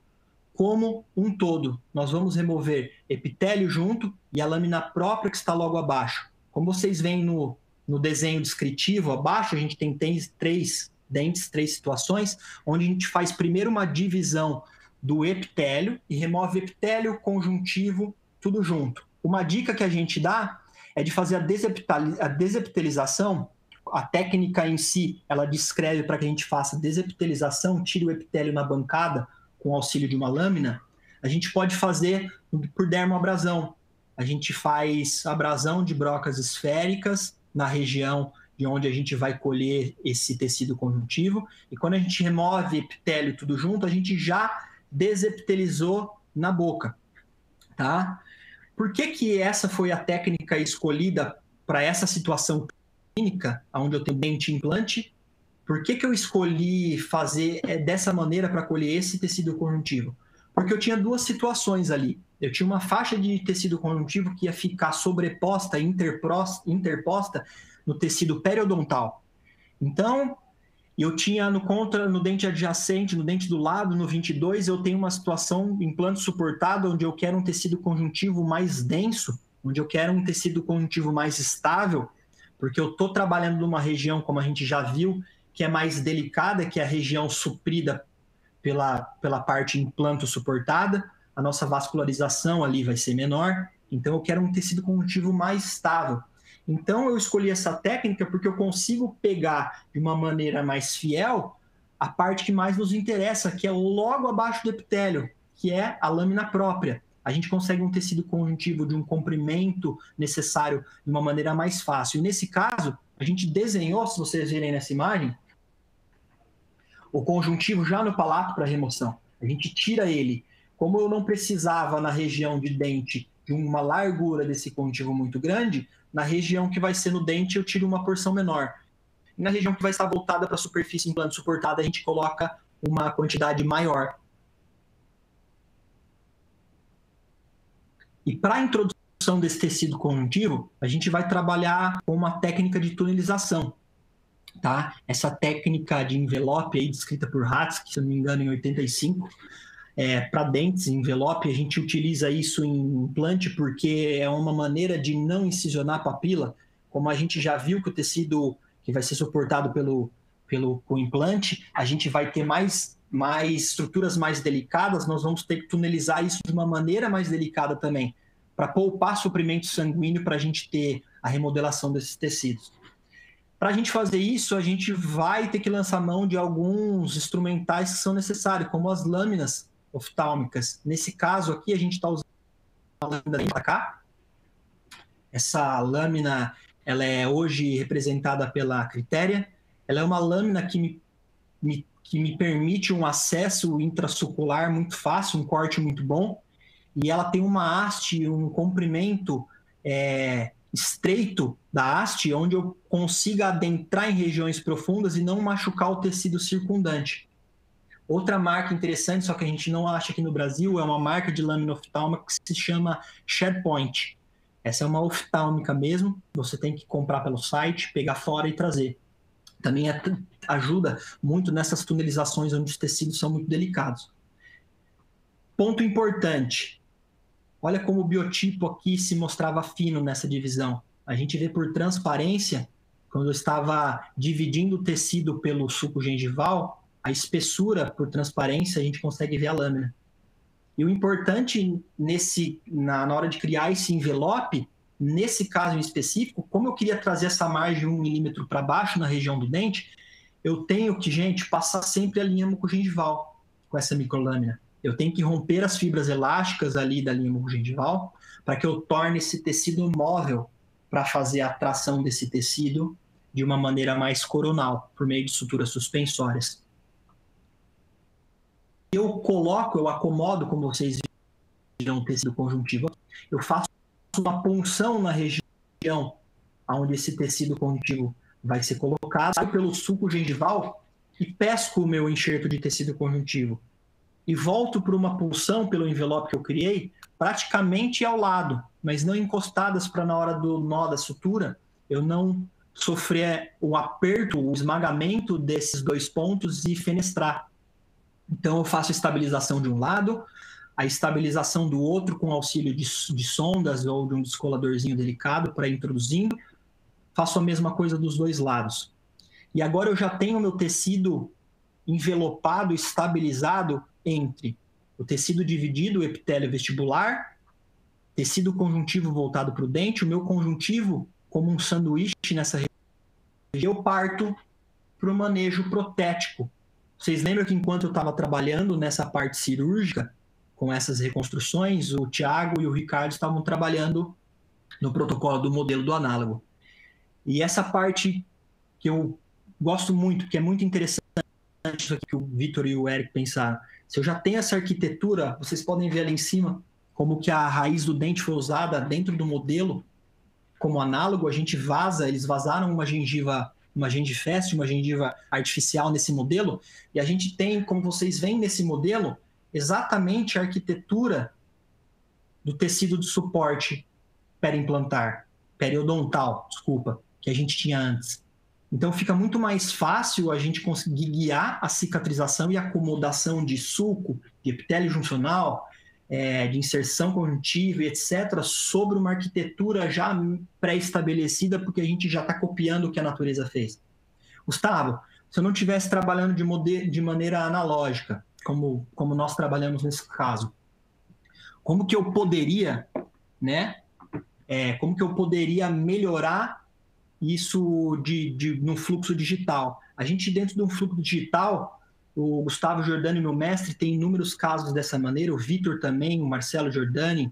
como um todo. Nós vamos remover epitélio junto e a lâmina própria que está logo abaixo. Como vocês veem no desenho descritivo abaixo, a gente tem três dentes, três situações, onde a gente faz primeiro uma divisão do epitélio e remove epitélio, conjuntivo, tudo junto. Uma dica que a gente dá é de fazer a desepitelização. A técnica em si, ela descreve para que a gente faça desepitelização, tire o epitélio na bancada com o auxílio de uma lâmina. A gente pode fazer por dermoabrasão. A gente faz abrasão de brocas esféricas na região de onde a gente vai colher esse tecido conjuntivo. E quando a gente remove epitélio tudo junto, a gente já desepitelizou na boca, tá? Por que essa foi a técnica escolhida para essa situação clínica, onde eu tenho dente implante? Por que eu escolhi fazer dessa maneira para colher esse tecido conjuntivo? Porque eu tinha duas situações ali. Eu tinha uma faixa de tecido conjuntivo que ia ficar sobreposta, interposta no tecido periodontal. Então, eu tinha no dente adjacente, no dente do lado, no 22, eu tenho uma situação implante suportado, onde eu quero um tecido conjuntivo mais denso, onde eu quero um tecido conjuntivo mais estável, porque eu estou trabalhando numa região, como a gente já viu, que é mais delicada, que é a região suprida pela parte implanto suportada. A nossa vascularização ali vai ser menor, então eu quero um tecido conjuntivo mais estável. Então eu escolhi essa técnica porque eu consigo pegar de uma maneira mais fiel a parte que mais nos interessa, que é logo abaixo do epitélio, que é a lâmina própria. A gente consegue um tecido conjuntivo de um comprimento necessário de uma maneira mais fácil. E nesse caso, a gente desenhou, se vocês verem nessa imagem, o conjuntivo já no palato para remoção. A gente tira ele. Como eu não precisava na região de dente de uma largura desse conjuntivo muito grande, na região que vai ser no dente eu tiro uma porção menor. E na região que vai estar voltada para a superfície implante suportada, a gente coloca uma quantidade maior. E para a introdução desse tecido conjuntivo, a gente vai trabalhar com uma técnica de tunelização. Tá? Essa técnica de envelope aí, descrita por Hatzky, se eu não me engano, em 85, para dentes, envelope, a gente utiliza isso em implante porque é uma maneira de não incisionar a papila. Como a gente já viu que o tecido que vai ser suportado com implante, a gente vai ter mais estruturas mais delicadas, nós vamos ter que tunelizar isso de uma maneira mais delicada também, para poupar suprimento sanguíneo para a gente ter a remodelação desses tecidos. Para a gente fazer isso, a gente vai ter que lançar mão de alguns instrumentais que são necessários, como as lâminas oftálmicas. Nesse caso aqui, a gente está usando a lâmina para cá. Essa lâmina, ela é hoje representada pela Critéria. Ela é uma lâmina que me permite um acesso intrasucular muito fácil, um corte muito bom. E ela tem uma haste, um comprimento estreito da haste, onde eu consiga adentrar em regiões profundas e não machucar o tecido circundante. Outra marca interessante, só que a gente não acha aqui no Brasil, é uma marca de lâmina oftálmica que se chama SharePoint. Essa é uma oftálmica mesmo, você tem que comprar pelo site, pegar fora e trazer. Também ajuda muito nessas tunelizações onde os tecidos são muito delicados. Ponto importante. Olha como o biotipo aqui se mostrava fino nessa divisão. A gente vê por transparência, quando eu estava dividindo o tecido pelo suco gengival, a espessura por transparência, a gente consegue ver a lâmina. E o importante na hora de criar esse envelope, nesse caso em específico, como eu queria trazer essa margem 1 milímetro para baixo na região do dente, eu tenho que, gente, passar sempre a linha mucogengival com essa microlâmina. Eu tenho que romper as fibras elásticas ali da linha mucogengival para que eu torne esse tecido móvel para fazer a tração desse tecido de uma maneira mais coronal, por meio de suturas suspensórias. Eu acomodo, como vocês viram, o tecido conjuntivo. Eu faço uma punção na região onde esse tecido conjuntivo vai ser colocado, saio pelo suco gengival e pesco o meu enxerto de tecido conjuntivo. e volto para uma punção pelo envelope que eu criei, praticamente ao lado, mas não encostadas para na hora do nó da sutura, eu não sofrer o aperto, o esmagamento desses dois pontos e fenestrar. Então eu faço a estabilização de um lado, a estabilização do outro com auxílio de sondas ou de um descoladorzinho delicado para ir introduzindo, faço a mesma coisa dos dois lados. E agora eu já tenho meu tecido envelopado, estabilizado entre o tecido dividido, o epitélio vestibular, tecido conjuntivo voltado para o dente, o meu conjuntivo como um sanduíche nessa região. Eu parto para o manejo protético. Vocês lembram que enquanto eu estava trabalhando nessa parte cirúrgica, com essas reconstruções, o Thiago e o Ricardo estavam trabalhando no protocolo do modelo do análogo. E essa parte que eu gosto muito, que é muito interessante, isso aqui que o Vitor e o Eric pensaram. Se eu já tenho essa arquitetura, vocês podem ver ali em cima como que a raiz do dente foi usada dentro do modelo como análogo. A gente vaza, eles vazaram uma gengiveste, uma gengiva artificial nesse modelo, e a gente tem, como vocês veem nesse modelo, exatamente a arquitetura do tecido de suporte periodontal, que a gente tinha antes. Então fica muito mais fácil a gente conseguir guiar a cicatrização e acomodação de sulco, de epitélio juncional, de inserção conjuntiva, etc., sobre uma arquitetura já pré-estabelecida, porque a gente já está copiando o que a natureza fez. Gustavo, se eu não estivesse trabalhando de maneira analógica, como nós trabalhamos nesse caso, como que eu poderia, né? Como que eu poderia melhorar isso no fluxo digital? A gente, dentro de um fluxo digital, o Gustavo Giordani, meu mestre, tem inúmeros casos dessa maneira, o Vitor também, o Marcelo Giordani.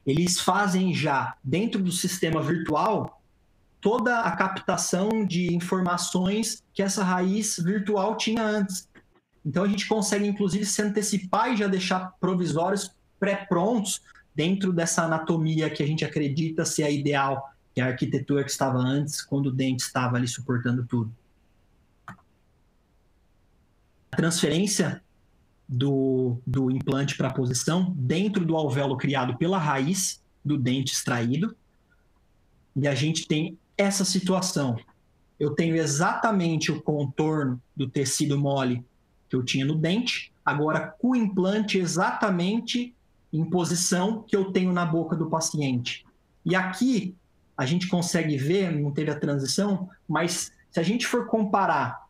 Eles fazem já, dentro do sistema virtual, toda a captação de informações que essa raiz virtual tinha antes. Então a gente consegue, inclusive, se antecipar e já deixar provisórios pré-prontos dentro dessa anatomia que a gente acredita ser a ideal, que é a arquitetura que estava antes, quando o dente estava ali suportando tudo. A transferência do implante para a posição dentro do alvéolo criado pela raiz do dente extraído. E a gente tem essa situação. Eu tenho exatamente o contorno do tecido mole que eu tinha no dente, agora com o implante exatamente em posição que eu tenho na boca do paciente. E aqui a gente consegue ver, não teve a transição, mas se a gente for comparar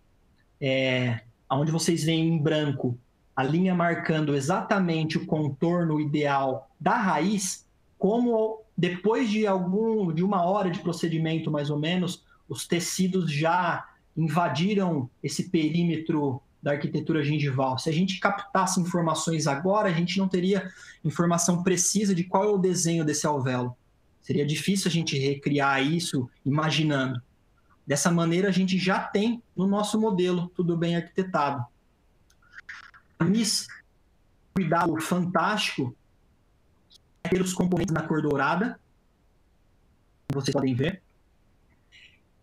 onde vocês veem em branco a linha marcando exatamente o contorno ideal da raiz, como depois de uma hora de procedimento, mais ou menos, os tecidos já invadiram esse perímetro da arquitetura gengival. Se a gente captasse informações agora, a gente não teria informação precisa de qual é o desenho desse alvéolo. Seria difícil a gente recriar isso imaginando. Dessa maneira, a gente já tem no nosso modelo tudo bem arquitetado. Mas, cuidado fantástico é ter os componentes na cor dourada, como vocês podem ver.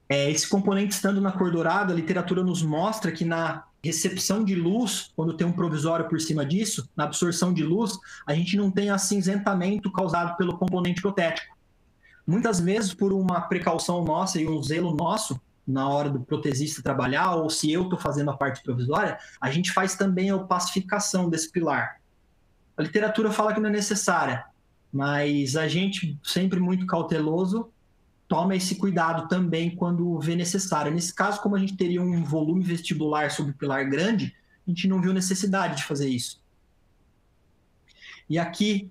Esse componente estando na cor dourada, a literatura nos mostra que na recepção de luz, quando tem um provisório por cima disso, na absorção de luz, a gente não tem acinzentamento causado pelo componente protético. Muitas vezes, por uma precaução nossa e um zelo nosso, na hora do protesista trabalhar, ou se eu estou fazendo a parte provisória, a gente faz também a opacificação desse pilar. A literatura fala que não é necessária, mas a gente, sempre muito cauteloso, toma esse cuidado também quando vê necessário. Nesse caso, como a gente teria um volume vestibular sobre o pilar grande, a gente não viu necessidade de fazer isso. E aqui,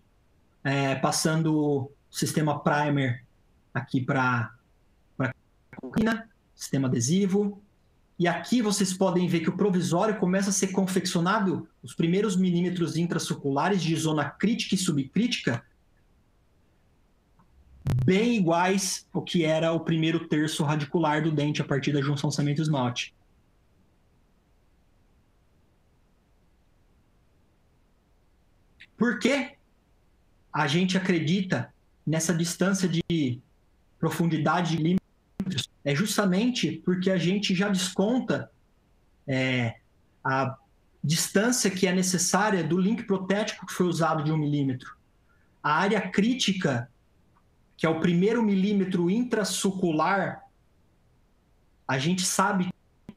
passando o sistema primer aqui para a coquina, sistema adesivo. E aqui vocês podem ver que o provisório começa a ser confeccionado, os primeiros milímetros intracirculares de zona crítica e subcrítica, bem iguais ao que era o primeiro terço radicular do dente a partir da junção cemento-esmalte. Por que a gente acredita nessa distância de profundidade de milímetros? É justamente porque a gente já desconta distância que é necessária do link protético que foi usado de 1 milímetro. A área crítica, que é o 1º milímetro intrasucular, a gente sabe que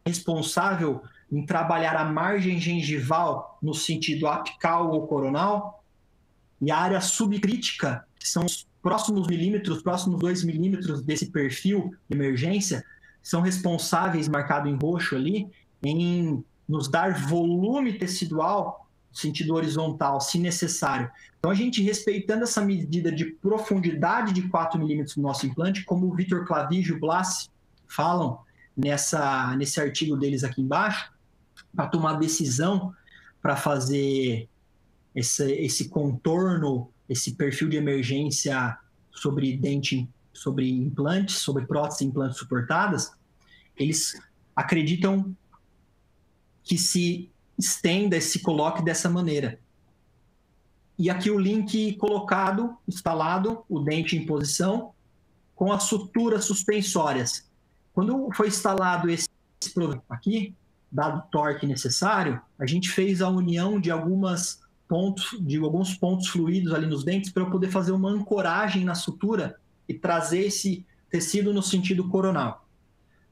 é responsável em trabalhar a margem gengival no sentido apical ou coronal, e a área subcrítica, que são os próximos milímetros, próximos 2 milímetros desse perfil de emergência, são responsáveis, marcado em roxo ali, em nos dar volume tecidual no sentido horizontal, se necessário. Então, a gente, respeitando essa medida de profundidade de 4 milímetros do nosso implante, como o Vitor Clavige e o Blas falam nesse artigo deles aqui embaixo, para tomar decisão, para fazer esse contorno, esse perfil de emergência sobre dente, sobre implantes, sobre próteses e implantes suportadas, eles acreditam que se estenda, se coloque dessa maneira. E aqui o link colocado, instalado, o dente em posição, com as suturas suspensórias. Quando foi instalado esse produto aqui, dado o torque necessário, a gente fez a união de alguns pontos fluidos ali nos dentes para eu poder fazer uma ancoragem na sutura e trazer esse tecido no sentido coronal,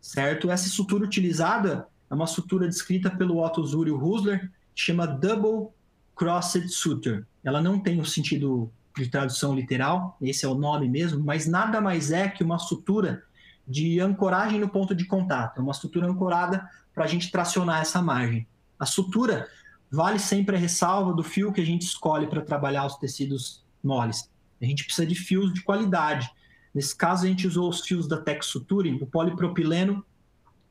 certo? Essa sutura utilizada é uma sutura descrita pelo Otto Zúrio Husler, que chama Double Crossed Suture. Ela não tem o sentido de tradução literal, esse é o nome mesmo, mas nada mais é que uma sutura de ancoragem no ponto de contato. É uma sutura ancorada para a gente tracionar essa margem. A sutura vale sempre a ressalva do fio que a gente escolhe para trabalhar os tecidos moles. A gente precisa de fios de qualidade. Nesse caso, a gente usou os fios da Tex Suture, o polipropileno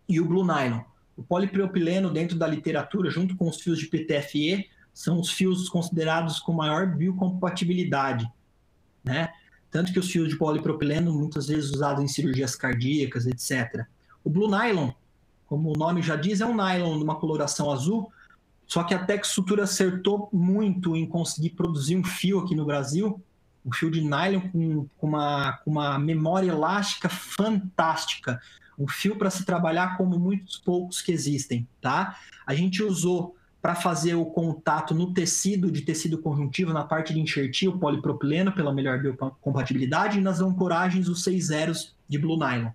e o Blue Nylon. O polipropileno, dentro da literatura, junto com os fios de PTFE, são os fios considerados com maior biocompatibilidade, né? Tanto que os fios de polipropileno, muitas vezes usados em cirurgias cardíacas, etc. O Blue Nylon, como o nome já diz, é um nylon numa coloração azul, só que a Tex Suture acertou muito em conseguir produzir um fio aqui no Brasil, um fio de nylon com uma memória elástica fantástica, um fio para se trabalhar como muitos poucos que existem, tá? A gente usou para fazer o contato no tecido, de tecido conjuntivo, na parte de enxertia, o polipropileno, pela melhor biocompatibilidade, e nas ancoragens, os 6 zeros de Blue Nylon.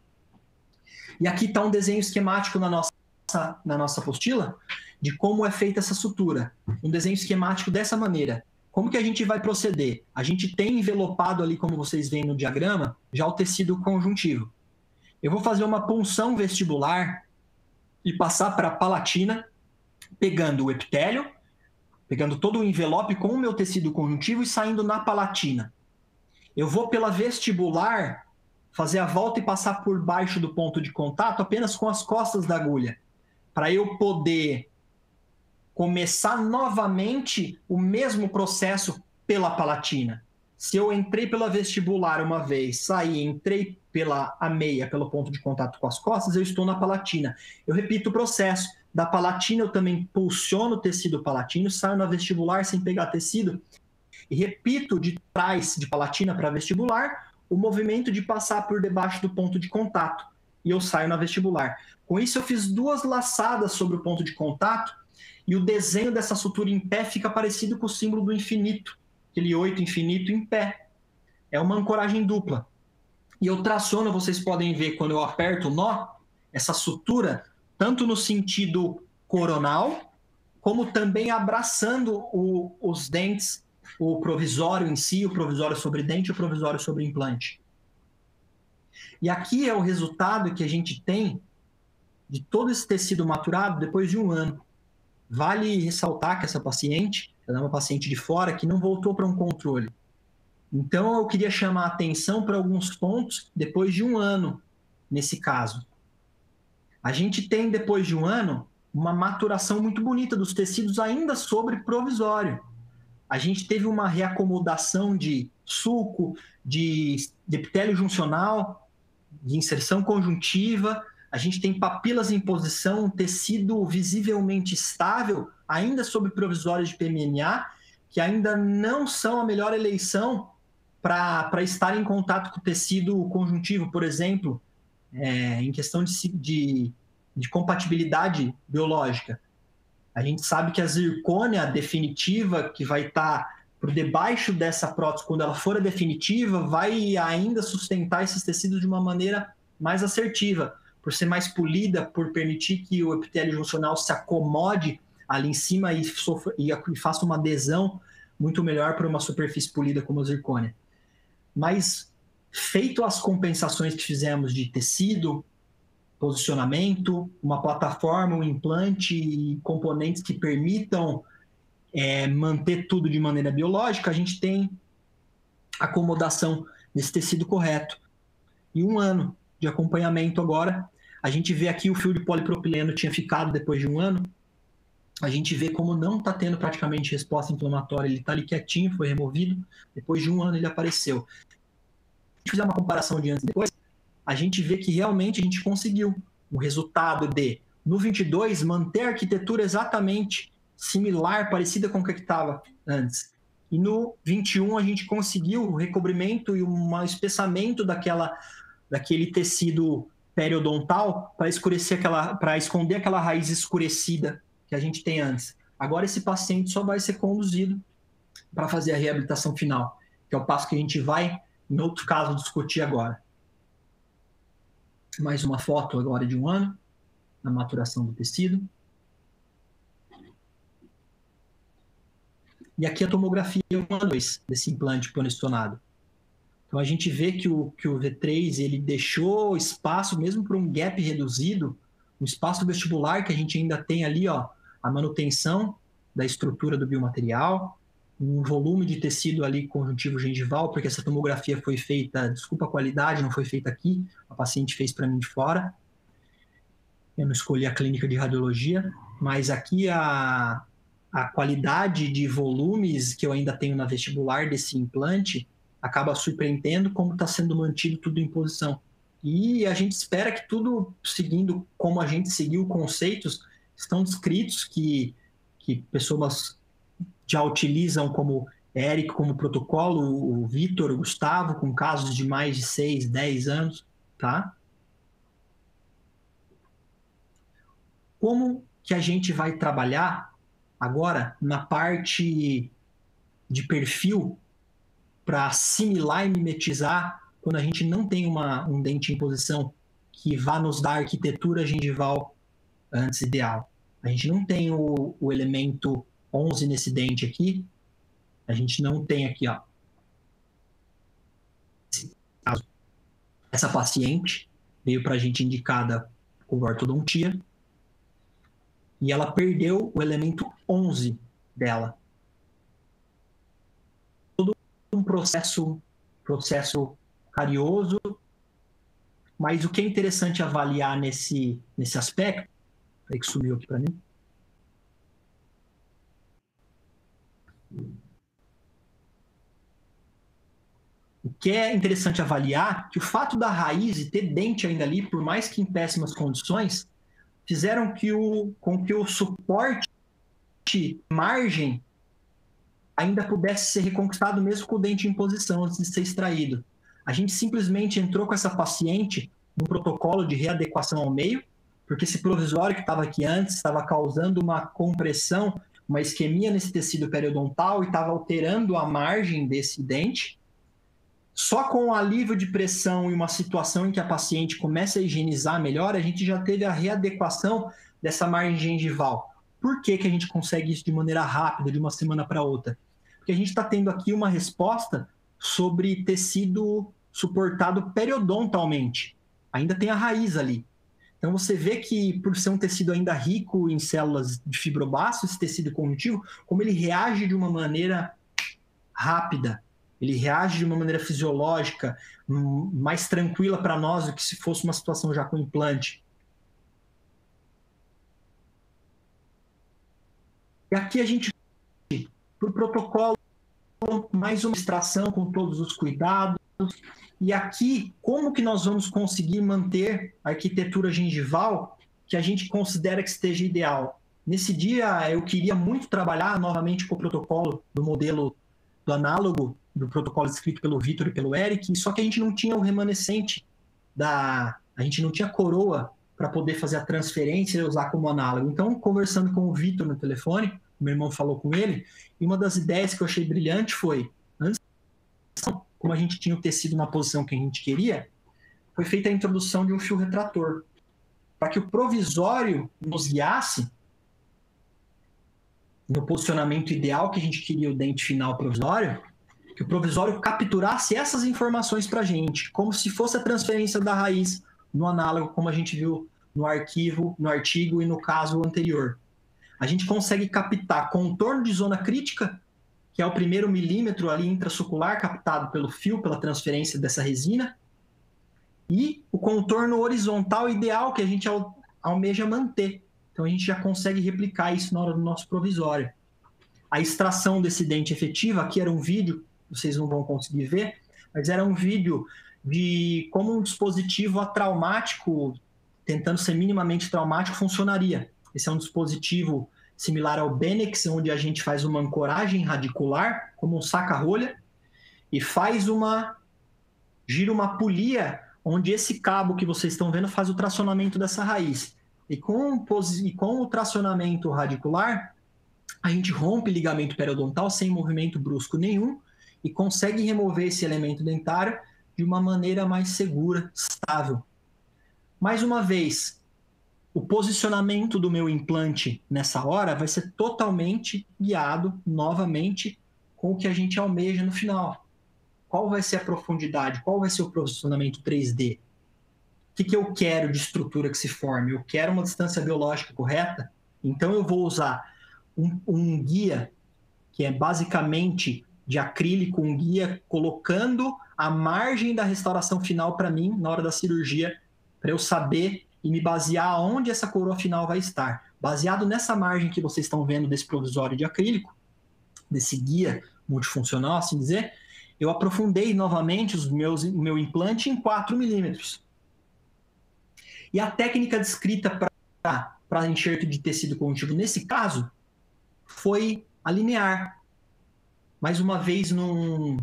E aqui está um desenho esquemático na nossa apostila, de como é feita essa sutura. Um desenho esquemático dessa maneira. Como que a gente vai proceder? A gente tem envelopado ali, como vocês veem no diagrama, já o tecido conjuntivo. Eu vou fazer uma punção vestibular e passar para a palatina, pegando o epitélio, pegando todo o envelope com o meu tecido conjuntivo e saindo na palatina. Eu vou pela vestibular fazer a volta e passar por baixo do ponto de contato apenas com as costas da agulha, para eu poder começar novamente o mesmo processo pela palatina. Se eu entrei pela vestibular uma vez, saí, entrei pela meia, pelo ponto de contato com as costas, eu estou na palatina. Eu repito o processo. Da palatina eu também pulsiono o tecido palatino, saio na vestibular sem pegar tecido e repito de trás de palatina para vestibular o movimento de passar por debaixo do ponto de contato e eu saio na vestibular. Com isso eu fiz 2 laçadas sobre o ponto de contato e o desenho dessa sutura em pé fica parecido com o símbolo do infinito, aquele 8 infinito em pé. É uma ancoragem dupla. E eu traciono, vocês podem ver quando eu aperto o nó, essa sutura, tanto no sentido coronal, como também abraçando os dentes, o provisório em si, o provisório sobre dente e o provisório sobre implante. E aqui é o resultado que a gente tem de todo esse tecido maturado depois de 1 ano. Vale ressaltar que essa paciente, ela é uma paciente de fora que não voltou para um controle. Então, eu queria chamar a atenção para alguns pontos depois de 1 ano, nesse caso. A gente tem, depois de 1 ano, uma maturação muito bonita dos tecidos ainda sobre provisório. A gente teve uma reacomodação de sulco, de epitélio juncional, de inserção conjuntiva. A gente tem papilas em posição, um tecido visivelmente estável, ainda sob provisórios de PMMA, que ainda não são a melhor eleição para estar em contato com o tecido conjuntivo, por exemplo, em questão de compatibilidade biológica. A gente sabe que a zircônia definitiva, que vai estar por debaixo dessa prótese, quando ela for a definitiva, vai ainda sustentar esses tecidos de uma maneira mais assertiva, por ser mais polida, por permitir que o epitélio juncional se acomode ali em cima e faça uma adesão muito melhor para uma superfície polida como a zircônia. Mas, feito as compensações que fizemos de tecido, posicionamento, uma plataforma, um implante e componentes que permitam manter tudo de maneira biológica, a gente tem acomodação nesse tecido correto. E 1 ano de acompanhamento agora, a gente vê aqui o fio de polipropileno tinha ficado depois de 1 ano, a gente vê como não está tendo praticamente resposta inflamatória, ele está ali quietinho, foi removido, depois de 1 ano ele apareceu. Se a gente fizer uma comparação de antes e depois, a gente vê que realmente a gente conseguiu o resultado de, no 22, manter a arquitetura exatamente similar, parecida com o que estava antes. E no 21 a gente conseguiu o recobrimento e um espessamento daquele tecido periodontal para esconder aquela raiz escurecida que a gente tem antes. Agora esse paciente só vai ser conduzido para fazer a reabilitação final, que é o passo que a gente vai, em outro caso, discutir agora. Mais uma foto agora de 1 ano, na maturação do tecido. E aqui a tomografia 1/2 desse implante posicionado. Então a gente vê que o V3 ele deixou espaço, mesmo para um gap reduzido, um espaço vestibular que a gente ainda tem ali, ó, a manutenção da estrutura do biomaterial, um volume de tecido ali conjuntivo gengival, porque essa tomografia foi feita, desculpa a qualidade, não foi feita aqui, a paciente fez para mim de fora. Eu não escolhi a clínica de radiologia, mas aqui a qualidade de volumes que eu ainda tenho na vestibular desse implante acaba surpreendendo como está sendo mantido tudo em posição. E a gente espera que tudo seguindo como a gente seguiu conceitos estão descritos que pessoas já utilizam como Eric, como protocolo, o Vitor, o Gustavo, com casos de mais de 6, 10 anos, tá? Como que a gente vai trabalhar agora na parte de perfil para assimilar e mimetizar quando a gente não tem um dente em posição que vá nos dar a arquitetura gengival antes ideal. A gente não tem o elemento 11 nesse dente aqui, a gente não tem aqui, ó. Essa paciente veio para a gente indicada com ortodontia e ela perdeu o elemento 11 dela. Todo um processo carioso, mas o que é interessante avaliar nesse aspecto, aí que sumiu aqui para mim, o que é interessante avaliar que o fato da raiz e ter dente ainda ali, por mais que em péssimas condições, fizeram com que o suporte margem ainda pudesse ser reconquistado mesmo com o dente em posição antes de ser extraído. A gente simplesmente entrou com essa paciente num protocolo de readequação ao meio, porque esse provisório que estava aqui antes estava causando uma compressão, uma isquemia nesse tecido periodontal e estava alterando a margem desse dente. Só com o alívio de pressão e uma situação em que a paciente começa a higienizar melhor, a gente já teve a readequação dessa margem gengival. Por que a gente consegue isso de maneira rápida, de uma semana para outra? Porque a gente está tendo aqui uma resposta sobre tecido suportado periodontalmente. Ainda tem a raiz ali. Então você vê que, por ser um tecido ainda rico em células de fibroblasto, esse tecido conjuntivo, como ele reage de uma maneira rápida. Ele reage de uma maneira fisiológica, mais tranquila para nós do que se fosse uma situação já com implante. E aqui a gente, por protocolo, mais uma extração com todos os cuidados. E aqui, como que nós vamos conseguir manter a arquitetura gengival que a gente considera que esteja ideal? Nesse dia, eu queria muito trabalhar novamente com o protocolo do modelo do análogo, do protocolo escrito pelo Vitor e pelo Eric, só que a gente não tinha o remanescente a gente não tinha coroa para poder fazer a transferência e usar como análogo. Então, conversando com o Vitor no telefone, meu irmão falou com ele, e uma das ideias que eu achei brilhante foi, antes, como a gente tinha o tecido na posição que a gente queria, foi feita a introdução de um fio retrator, para que o provisório nos guiasse no posicionamento ideal que a gente queria o dente final provisório, que o provisório capturasse essas informações para a gente, como se fosse a transferência da raiz no análogo, como a gente viu no arquivo, no artigo e no caso anterior. A gente consegue captar contorno de zona crítica, que é o primeiro milímetro ali intrasucular captado pelo fio, pela transferência dessa resina, e o contorno horizontal ideal que a gente almeja manter. Então a gente já consegue replicar isso na hora do nosso provisório. A extração desse dente efetiva, aqui era um vídeo, vocês não vão conseguir ver, mas era um vídeo de como um dispositivo atraumático, tentando ser minimamente traumático, funcionaria. Esse é um dispositivo similar ao Benex, onde a gente faz uma ancoragem radicular, como um saca-rolha, e gira uma polia, onde esse cabo que vocês estão vendo faz o tracionamento dessa raiz. E com o tracionamento radicular, a gente rompe ligamento periodontal sem movimento brusco nenhum e consegue remover esse elemento dentário de uma maneira mais segura, estável. Mais uma vez, o posicionamento do meu implante nessa hora vai ser totalmente guiado, novamente, com o que a gente almeja no final. Qual vai ser a profundidade? Qual vai ser o posicionamento 3D? O que eu quero de estrutura que se forme? Eu quero uma distância biológica correta? Então eu vou usar um guia, que é basicamente de acrílico, um guia colocando a margem da restauração final para mim, na hora da cirurgia, para eu saber e me basear onde essa coroa final vai estar. Baseado nessa margem que vocês estão vendo desse provisório de acrílico, desse guia multifuncional, assim dizer, eu aprofundei novamente o meu implante em 4 milímetros. E a técnica descrita para enxerto de tecido conjuntivo, nesse caso, foi a linear. Mais uma vez, num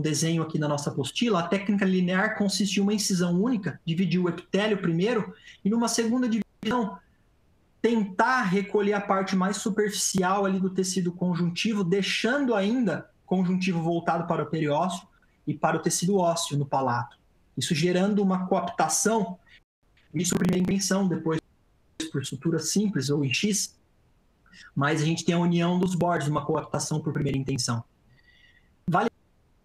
desenho aqui na nossa apostila, a técnica linear consiste em uma incisão única, dividir o epitélio primeiro, e numa segunda divisão, tentar recolher a parte mais superficial ali do tecido conjuntivo, deixando ainda conjuntivo voltado para o periósteo e para o tecido ósseo no palato. Isso gerando uma coaptação, isso por primeira intenção, depois por sutura simples ou em X, mas a gente tem a união dos bordes, uma coaptação por primeira intenção. Vale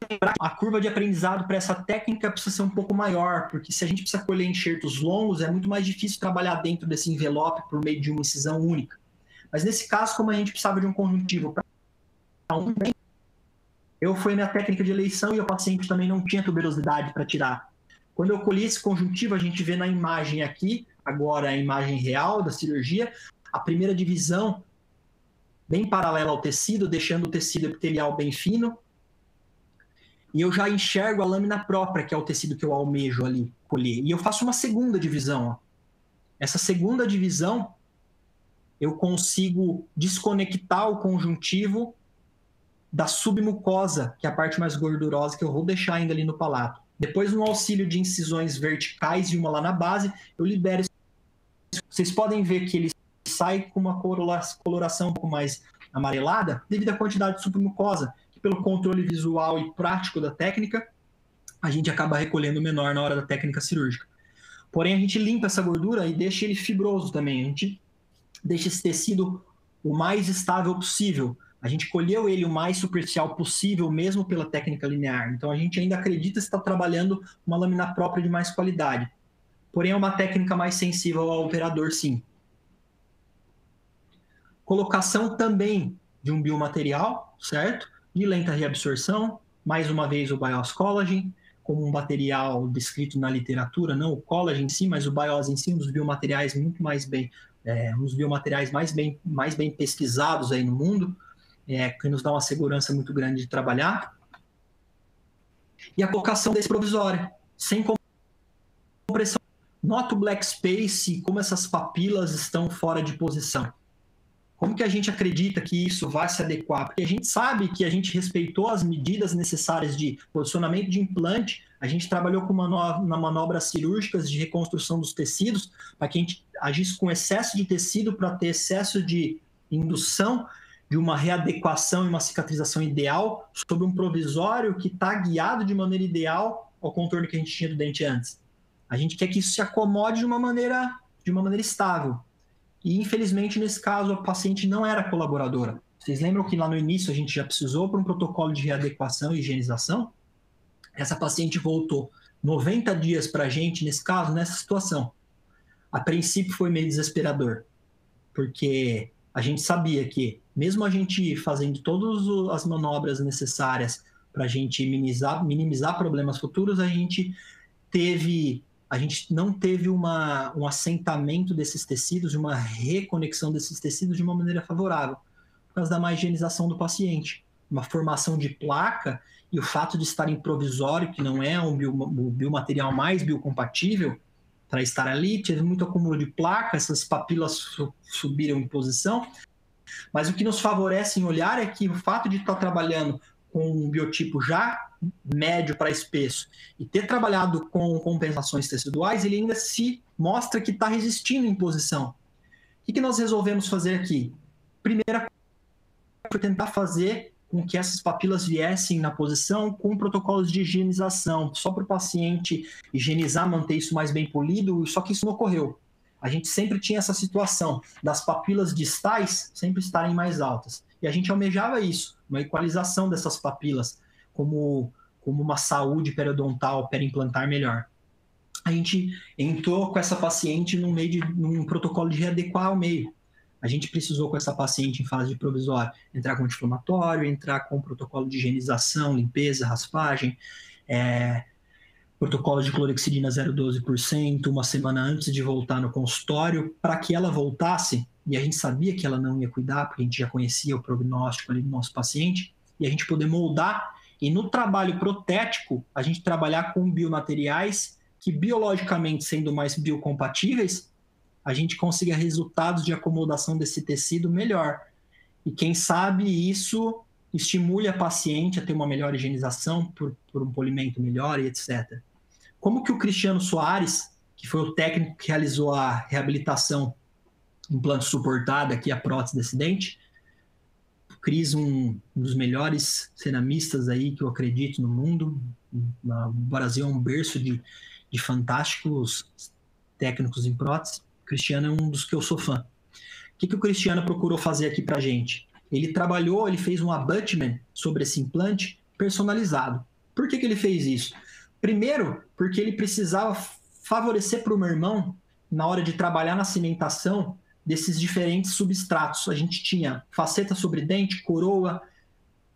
lembrar, a curva de aprendizado para essa técnica precisa ser um pouco maior, porque se a gente precisa colher enxertos longos, é muito mais difícil trabalhar dentro desse envelope por meio de uma incisão única. Mas nesse caso, como a gente precisava de um conjuntivo para foi minha técnica de eleição e o paciente também não tinha tuberosidade para tirar. Quando eu colhi esse conjuntivo, a gente vê na imagem aqui, agora a imagem real da cirurgia, a primeira divisão bem paralela ao tecido, deixando o tecido epitelial bem fino. E eu já enxergo a lâmina própria, que é o tecido que eu almejo ali colher. E eu faço uma segunda divisão. Ó. Essa segunda divisão, eu consigo desconectar o conjuntivo da submucosa, que é a parte mais gordurosa, que eu vou deixar ainda ali no palato. Depois, no auxílio de incisões verticais e uma lá na base, eu libero esse... Vocês podem ver que ele sai com uma coloração um pouco mais amarelada devido à quantidade de submucosa, que pelo controle visual e prático da técnica, a gente acaba recolhendo menor na hora da técnica cirúrgica. Porém, a gente limpa essa gordura e deixa ele fibroso também. A gente deixa esse tecido o mais estável possível. A gente colheu ele o mais superficial possível, mesmo pela técnica linear. Então, a gente ainda acredita estar trabalhando uma lâmina própria de mais qualidade. Porém, é uma técnica mais sensível ao operador, sim. Colocação também de um biomaterial, certo? De lenta reabsorção. Mais uma vez, o Bios Collagen, como um material descrito na literatura, não o collagen em si, mas o Bios em si, um dos biomateriais muito mais bem... um dos biomateriais mais bem pesquisados aí no mundo, que nos dá uma segurança muito grande de trabalhar. E a colocação desse provisório, sem compressão. Nota o black space, como essas papilas estão fora de posição. Como que a gente acredita que isso vai se adequar? Porque a gente sabe que a gente respeitou as medidas necessárias de posicionamento de implante, a gente trabalhou com manobras cirúrgicas de reconstrução dos tecidos, para que a gente agisse com excesso de tecido para ter excesso de indução de uma readequação e uma cicatrização ideal sobre um provisório que está guiado de maneira ideal ao contorno que a gente tinha do dente antes. A gente quer que isso se acomode de uma maneira estável. E, infelizmente, nesse caso, a paciente não era colaboradora. Vocês lembram que lá no início a gente já precisou para um protocolo de readequação e higienização? Essa paciente voltou 90 dias para a gente, nesse caso, nessa situação. A princípio foi meio desesperador, porque a gente sabia que, mesmo a gente fazendo todas as manobras necessárias para a gente minimizar problemas futuros, a gente não teve um assentamento desses tecidos, uma reconexão desses tecidos de uma maneira favorável, por causa da má higienização do paciente. Uma formação de placa e o fato de estar em provisório, que não é o biomaterial mais biocompatível para estar ali, teve muito acúmulo de placa, essas papilas subiram em posição, mas o que nos favorece em olhar é que o fato de estar trabalhando com um biotipo já médio para espesso e ter trabalhado com compensações teciduais, ele ainda se mostra que está resistindo em posição. O que nós resolvemos fazer aqui? Primeira coisa foi tentar fazer com que essas papilas viessem na posição com protocolos de higienização, só para o paciente higienizar, manter isso mais bem polido, só que isso não ocorreu. A gente sempre tinha essa situação das papilas distais sempre estarem mais altas. E a gente almejava isso, uma equalização dessas papilas, como uma saúde periodontal, periimplantar melhor. A gente entrou com essa paciente num protocolo de readequar ao meio. A gente precisou, com essa paciente em fase de provisório, entrar com anti-inflamatório, entrar com protocolo de higienização, limpeza, raspagem, protocolo de clorexidina 0,12%, uma semana antes de voltar no consultório, para que ela voltasse, e a gente sabia que ela não ia cuidar, porque a gente já conhecia o prognóstico ali do nosso paciente, e a gente poder moldar, e no trabalho protético, a gente trabalhar com biomateriais que, biologicamente, sendo mais biocompatíveis, a gente consiga resultados de acomodação desse tecido melhor. E quem sabe isso estimule a paciente a ter uma melhor higienização por um polimento melhor e etc. Como que o Cristiano Soares, que foi o técnico que realizou a reabilitação implante suportada, aqui a prótese desse dente, o Cris, um dos melhores ceramistas aí que eu acredito no mundo, o Brasil é um berço de fantásticos técnicos em prótese. O Cristiano é um dos que eu sou fã. O que o Cristiano procurou fazer aqui pra gente? Ele fez um abutment sobre esse implante personalizado. Por que ele fez isso? Primeiro, porque ele precisava favorecer para o meu irmão, na hora de trabalhar na cimentação, desses diferentes substratos. A gente tinha faceta sobre dente, coroa,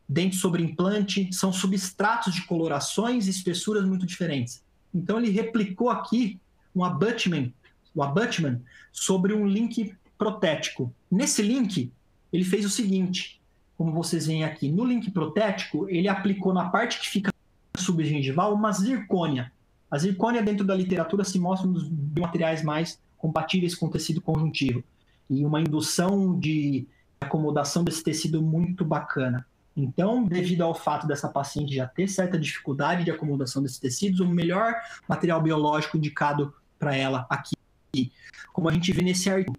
dente sobre implante, são substratos de colorações e espessuras muito diferentes. Então ele replicou aqui o abutment sobre um link protético. Nesse link, ele fez o seguinte, como vocês veem aqui, no link protético, ele aplicou na parte que fica subgengival uma zircônia. A zircônia, dentro da literatura, se mostra um dos materiais mais compatíveis com o tecido conjuntivo e uma indução de acomodação desse tecido muito bacana. Então, devido ao fato dessa paciente já ter certa dificuldade de acomodação desses tecidos, o melhor material biológico indicado para ela aqui, como a gente vê nesse artigo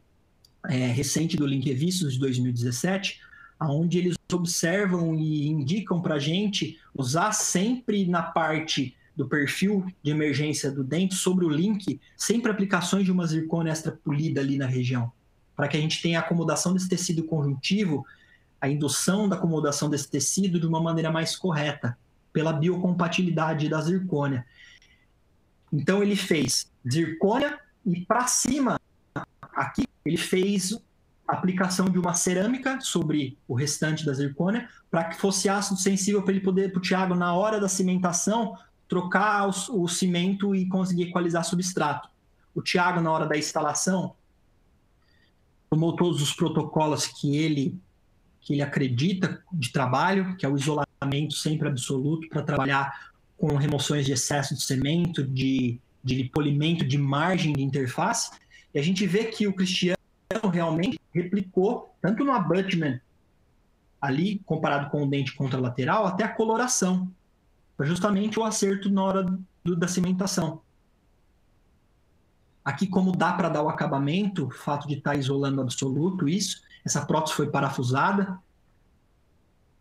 recente do Linkevissus de 2017, onde eles observam e indicam para a gente usar sempre na parte do perfil de emergência do dente, sobre o link, sempre aplicações de uma zircônia extra polida ali na região, para que a gente tenha a acomodação desse tecido conjuntivo, a indução da acomodação desse tecido de uma maneira mais correta, pela biocompatibilidade da zircônia. Então ele fez zircônia e para cima, aqui, ele fez a aplicação de uma cerâmica sobre o restante da zircônia para que fosse ácido sensível para ele poder, para o Thiago, na hora da cimentação, trocar o cimento e conseguir equalizar substrato. O Thiago, na hora da instalação, tomou todos os protocolos que ele acredita de trabalho, que é o isolamento sempre absoluto, para trabalhar com remoções de excesso de cimento, de polimento, de margem de interface. E a gente vê que o Cristiano realmente replicou, tanto no abutment, ali, comparado com o dente contralateral, até a coloração. Foi justamente o acerto na hora da cimentação. Aqui, como dá para dar o acabamento, o fato de estar isolando absoluto isso, essa prótese foi parafusada.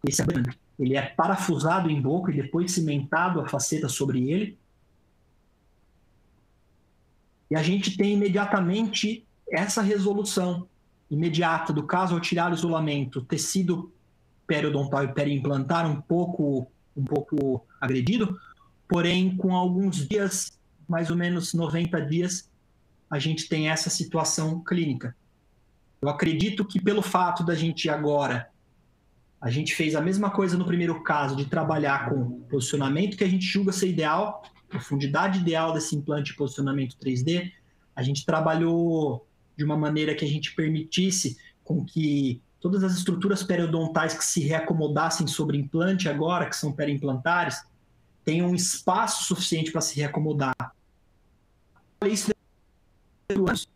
Esse ele é parafusado em boca e depois cimentado a faceta sobre ele. E a gente tem imediatamente essa resolução imediata do caso ao tirar o isolamento, tecido periodontal e periimplantar um pouco agredido, porém com alguns dias, mais ou menos 90 dias, a gente tem essa situação clínica. Eu acredito que pelo fato da gente agora, a gente fez a mesma coisa no primeiro caso, de trabalhar com posicionamento que a gente julga ser ideal, profundidade ideal desse implante de posicionamento 3D, a gente trabalhou de uma maneira que a gente permitisse com que todas as estruturas periodontais que se reacomodassem sobre implante agora, que são periimplantares, tenham um espaço suficiente para se reacomodar. Isso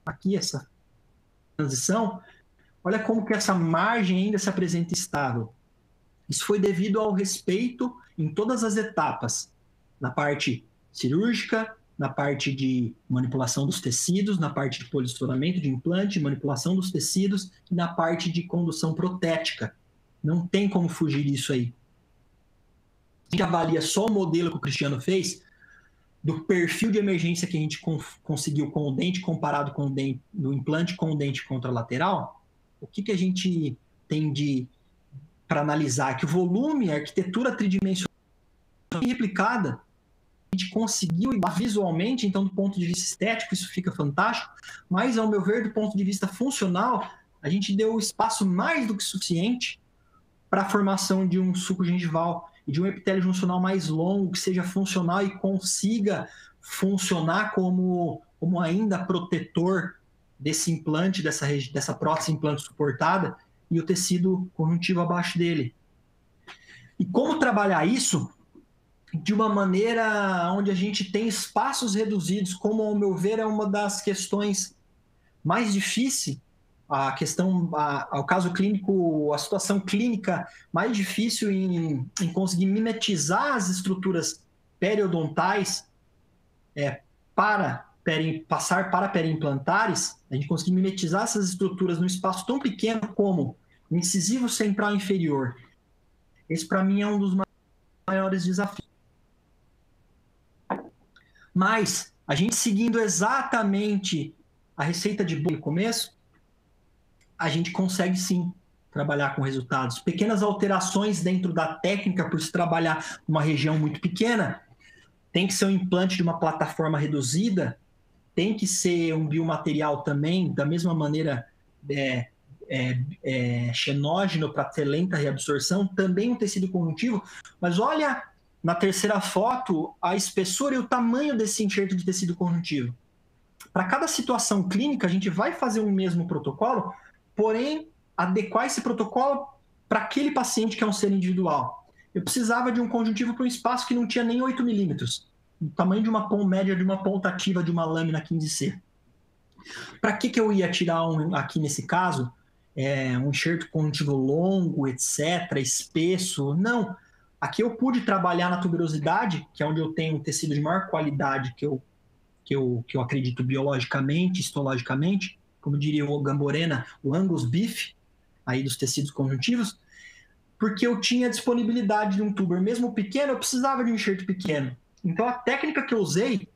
aqui, essa transição, olha como que essa margem ainda se apresenta estável. Isso foi devido ao respeito em todas as etapas, na parte cirúrgica, na parte de manipulação dos tecidos, na parte de posicionamento de implante, manipulação dos tecidos e na parte de condução protética. Não tem como fugir disso aí. A gente avalia só o modelo que o Cristiano fez, do perfil de emergência que a gente conseguiu com o dente comparado com o dente, do implante com o dente contralateral. O que a gente tem para analisar? Que o volume, a arquitetura tridimensional replicada, a gente conseguiu visualmente, então do ponto de vista estético isso fica fantástico, mas ao meu ver do ponto de vista funcional, a gente deu espaço mais do que suficiente para a formação de um suco gengival e de um epitélio juncional mais longo, que seja funcional e consiga funcionar como ainda protetor desse implante, dessa prótese implante suportada e o tecido conjuntivo abaixo dele. E como trabalhar isso de uma maneira onde a gente tem espaços reduzidos, como ao meu ver é uma das questões mais difíceis, ao caso clínico, a situação clínica mais difícil em conseguir mimetizar as estruturas periodontais passar para periimplantares, a gente conseguir mimetizar essas estruturas num espaço tão pequeno como o incisivo central inferior. Esse, para mim, é um dos maiores desafios. Mas, a gente seguindo exatamente a receita de bolo no começo, a gente consegue sim trabalhar com resultados. Pequenas alterações dentro da técnica, por se trabalhar numa região muito pequena, tem que ser um implante de uma plataforma reduzida, tem que ser um biomaterial também, da mesma maneira xenógeno para ter lenta reabsorção, também um tecido conjuntivo, mas olha na terceira foto a espessura e o tamanho desse enxerto de tecido conjuntivo. Para cada situação clínica, a gente vai fazer um mesmo protocolo, porém, adequar esse protocolo para aquele paciente que é um ser individual. Eu precisava de um conjuntivo para um espaço que não tinha nem 8 milímetros, o tamanho de uma média de uma ponta ativa de uma lâmina 15C. Para que eu ia tirar aqui nesse caso? Um enxerto conjuntivo longo, etc., espesso? Não. Aqui eu pude trabalhar na tuberosidade, que é onde eu tenho um tecido de maior qualidade que eu acredito biologicamente, histologicamente, como diria o Gamborena, o Angus beef, aí dos tecidos conjuntivos, porque eu tinha disponibilidade de um tuber, mesmo pequeno, eu precisava de um enxerto pequeno. Então a técnica que eu usei,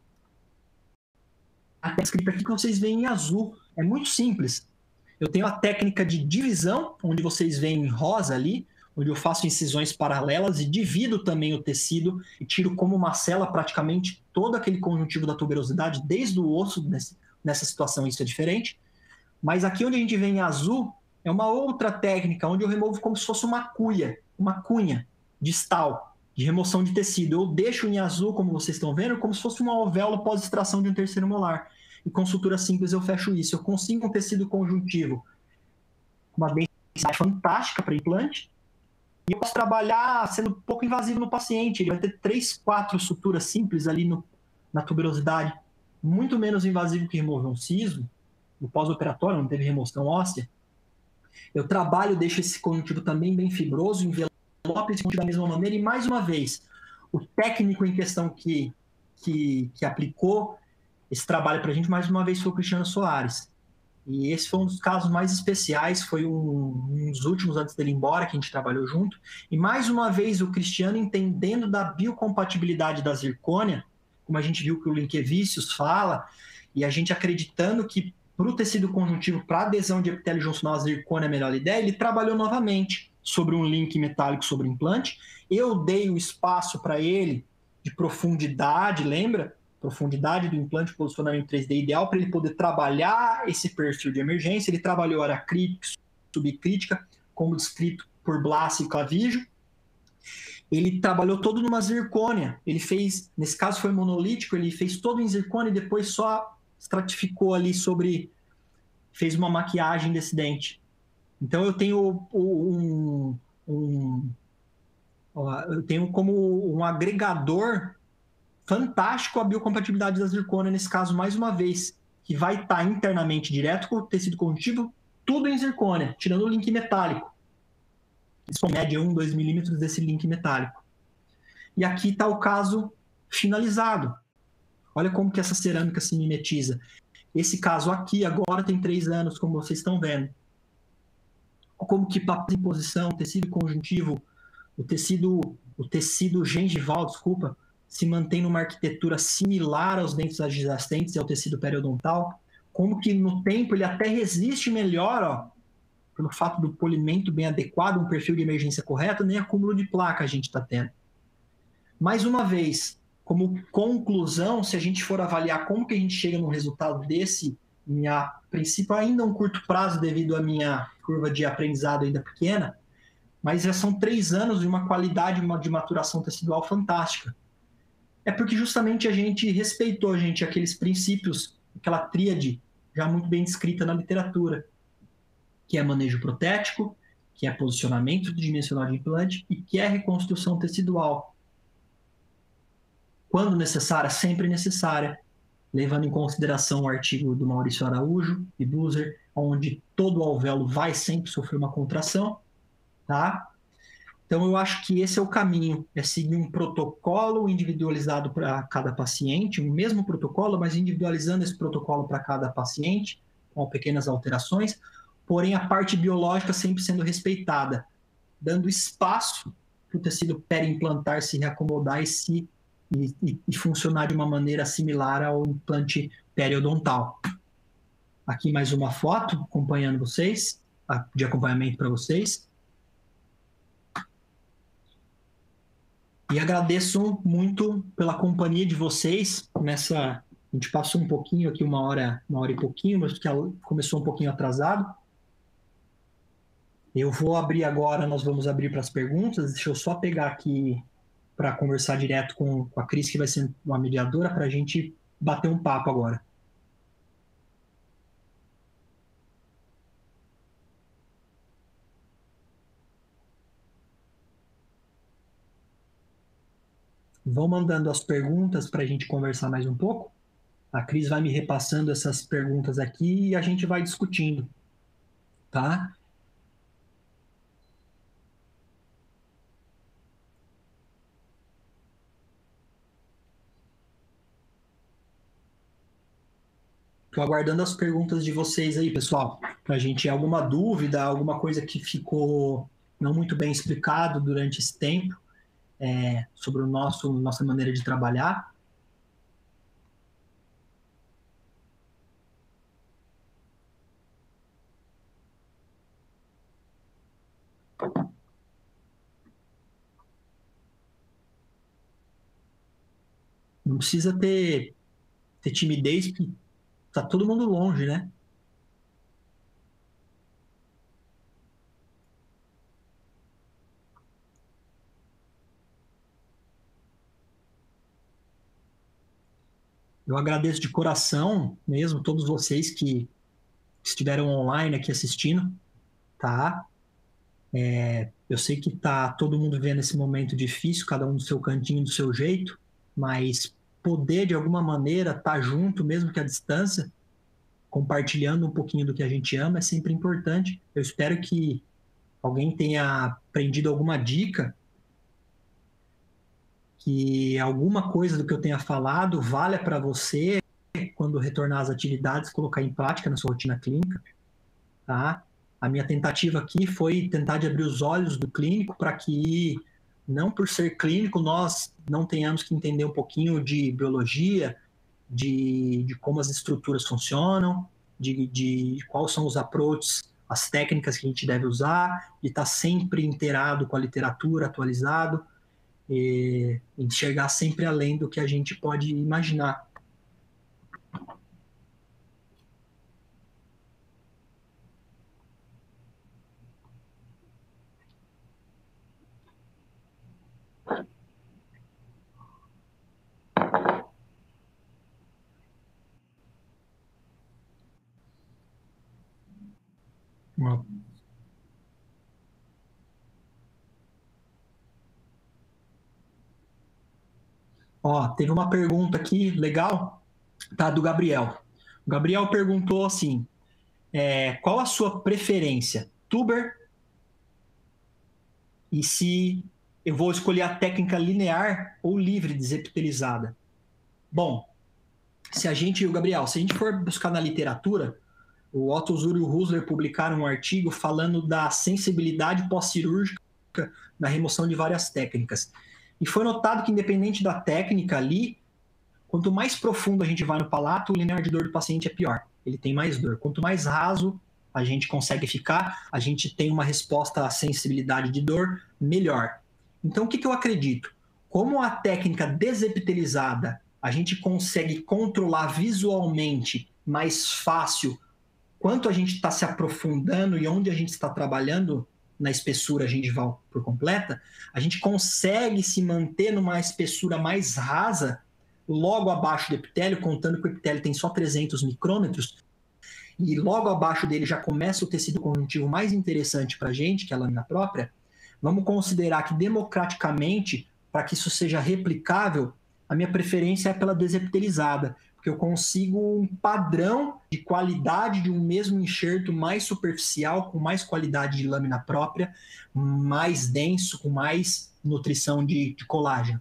a escrita aqui que vocês veem em azul, é muito simples. Eu tenho a técnica de divisão, onde vocês veem em rosa ali, onde eu faço incisões paralelas e divido também o tecido e tiro como uma cela praticamente todo aquele conjuntivo da tuberosidade, desde o osso, nessa situação isso é diferente. Mas aqui onde a gente vê em azul, é uma outra técnica, onde eu removo como se fosse uma cunha distal, de remoção de tecido. Eu deixo em azul, como vocês estão vendo, como se fosse uma alvéola pós-extração de um terceiro molar. E com sutura simples eu fecho isso. Eu consigo um tecido conjuntivo com uma densidade fantástica para implante, e eu posso trabalhar sendo pouco invasivo no paciente. Ele vai ter 3, 4 suturas simples ali na tuberosidade, muito menos invasivo que remover um siso. no pós-operatório, não teve remoção óssea, eu trabalho, deixo esse conjuntivo também bem fibroso, envelope esse conjuntivo da mesma maneira, e mais uma vez, o técnico em questão que aplicou esse trabalho para a gente, mais uma vez, foi o Cristiano Soares. E esse foi um dos casos mais especiais, foi um dos últimos antes dele ir embora, que a gente trabalhou junto. E mais uma vez, o Cristiano entendendo da biocompatibilidade da zircônia, como a gente viu que o Linkevicius fala, e a gente acreditando que para o tecido conjuntivo, para adesão de epitélio juncional, a zircônia é a melhor ideia, ele trabalhou novamente sobre um link metálico sobre o implante. Eu dei o espaço para ele de profundidade, lembra? Profundidade do implante, posicionamento 3D ideal para ele poder trabalhar esse perfil de emergência. Ele trabalhou área crítica, subcrítica, como descrito por Blas e Clavijo. Ele trabalhou todo numa zircônia. Ele fez, nesse caso foi monolítico, ele fez todo em zircônia e depois só estratificou ali sobre, fez uma maquiagem desse dente. Então eu tenho eu tenho como um agregador fantástico a biocompatibilidade da zircônia, nesse caso, mais uma vez, que vai estar internamente direto com o tecido conjuntivo, tudo em zircônia, tirando o link metálico. Isso é média 1, 2 milímetros desse link metálico. E aqui está o caso finalizado. Olha como que essa cerâmica se mimetiza. Esse caso aqui, agora tem 3 anos, como vocês estão vendo. Como que papéis em posição, tecido conjuntivo, o tecido gengival, desculpa, se mantém numa arquitetura similar aos dentes adjacentes e ao tecido periodontal, como que no tempo ele até resiste melhor, ó, pelo fato do polimento bem adequado, um perfil de emergência correto, nem acúmulo de placa a gente está tendo. Mais uma vez, como conclusão, se a gente for avaliar como que a gente chega num resultado desse, a princípio ainda um curto prazo devido à minha curva de aprendizado ainda pequena, mas já são 3 anos de uma qualidade de maturação tecidual fantástica. É porque justamente a gente respeitou, aqueles princípios, aquela tríade já muito bem descrita na literatura, que é manejo protético, que é posicionamento dimensional de implante e que é reconstrução tecidual. Quando necessária, sempre necessária, levando em consideração o artigo do Maurício Araújo e Buser, onde todo o alvéolo vai sempre sofrer uma contração, tá? Então, eu acho que esse é o caminho, é seguir um protocolo individualizado para cada paciente, o mesmo protocolo, mas individualizando esse protocolo para cada paciente, com pequenas alterações, porém a parte biológica sempre sendo respeitada, dando espaço para o tecido periimplantar se reacomodar e funcionar de uma maneira similar ao implante periodontal. Aqui mais uma foto acompanhando vocês, de acompanhamento para vocês. E agradeço muito pela companhia de vocês nessa... A gente passou um pouquinho aqui, uma hora e pouquinho, mas que ela começou um pouquinho atrasado. Eu vou abrir agora, nós vamos abrir para as perguntas. Deixa eu só pegar aqui para conversar direto com a Cris, que vai ser uma mediadora, para a gente bater um papo agora. Vão mandando as perguntas para a gente conversar mais um pouco. A Cris vai me repassando essas perguntas aqui e a gente vai discutindo, tá? Estou aguardando as perguntas de vocês aí, pessoal, para a gente alguma dúvida, alguma coisa que ficou não muito bem explicado durante esse tempo, sobre nossa maneira de trabalhar. Não precisa ter timidez, porque está todo mundo longe, né? Eu agradeço de coração mesmo todos vocês que estiveram online aqui assistindo, tá? Eu sei que tá todo mundo vendo esse momento difícil, cada um do seu cantinho, do seu jeito, mas poder de alguma maneira estar junto, mesmo que à distância, compartilhando um pouquinho do que a gente ama, é sempre importante. Eu espero que alguém tenha aprendido alguma dica, que alguma coisa do que eu tenha falado valha para você quando retornar às atividades, colocar em prática na sua rotina clínica, tá? A minha tentativa aqui foi tentar de abrir os olhos do clínico para que, não por ser clínico, nós não tenhamos que entender um pouquinho de biologia, de como as estruturas funcionam, de quais são os approaches, as técnicas que a gente deve usar, de estar sempre inteirado com a literatura, atualizado, e enxergar sempre além do que a gente pode imaginar. Ó, teve uma pergunta aqui, legal, tá, do Gabriel. O Gabriel perguntou assim, qual a sua preferência, tuber, e se eu vou escolher a técnica linear ou livre desepitelizada? Bom, Gabriel, se a gente for buscar na literatura, o Otto Zur e o Husler publicaram um artigo falando da sensibilidade pós-cirúrgica na remoção de várias técnicas. E foi notado que, independente da técnica ali, quanto mais profundo a gente vai no palato, o linear de dor do paciente é pior. Ele tem mais dor. Quanto mais raso a gente consegue ficar, a gente tem uma resposta à sensibilidade de dor melhor. Então, o que eu acredito? Como a técnica desepitelizada a gente consegue controlar visualmente mais fácil quanto a gente está se aprofundando e onde a gente está trabalhando na espessura gengival por completa, a gente consegue se manter numa espessura mais rasa, logo abaixo do epitélio, contando que o epitélio tem só 300 micrômetros, e logo abaixo dele já começa o tecido conjuntivo mais interessante para a gente, que é a lâmina própria. Vamos considerar que democraticamente, para que isso seja replicável, a minha preferência é pela desepitelizada, porque eu consigo um padrão de qualidade de um mesmo enxerto mais superficial, com mais qualidade de lâmina própria, mais denso, com mais nutrição de colágeno,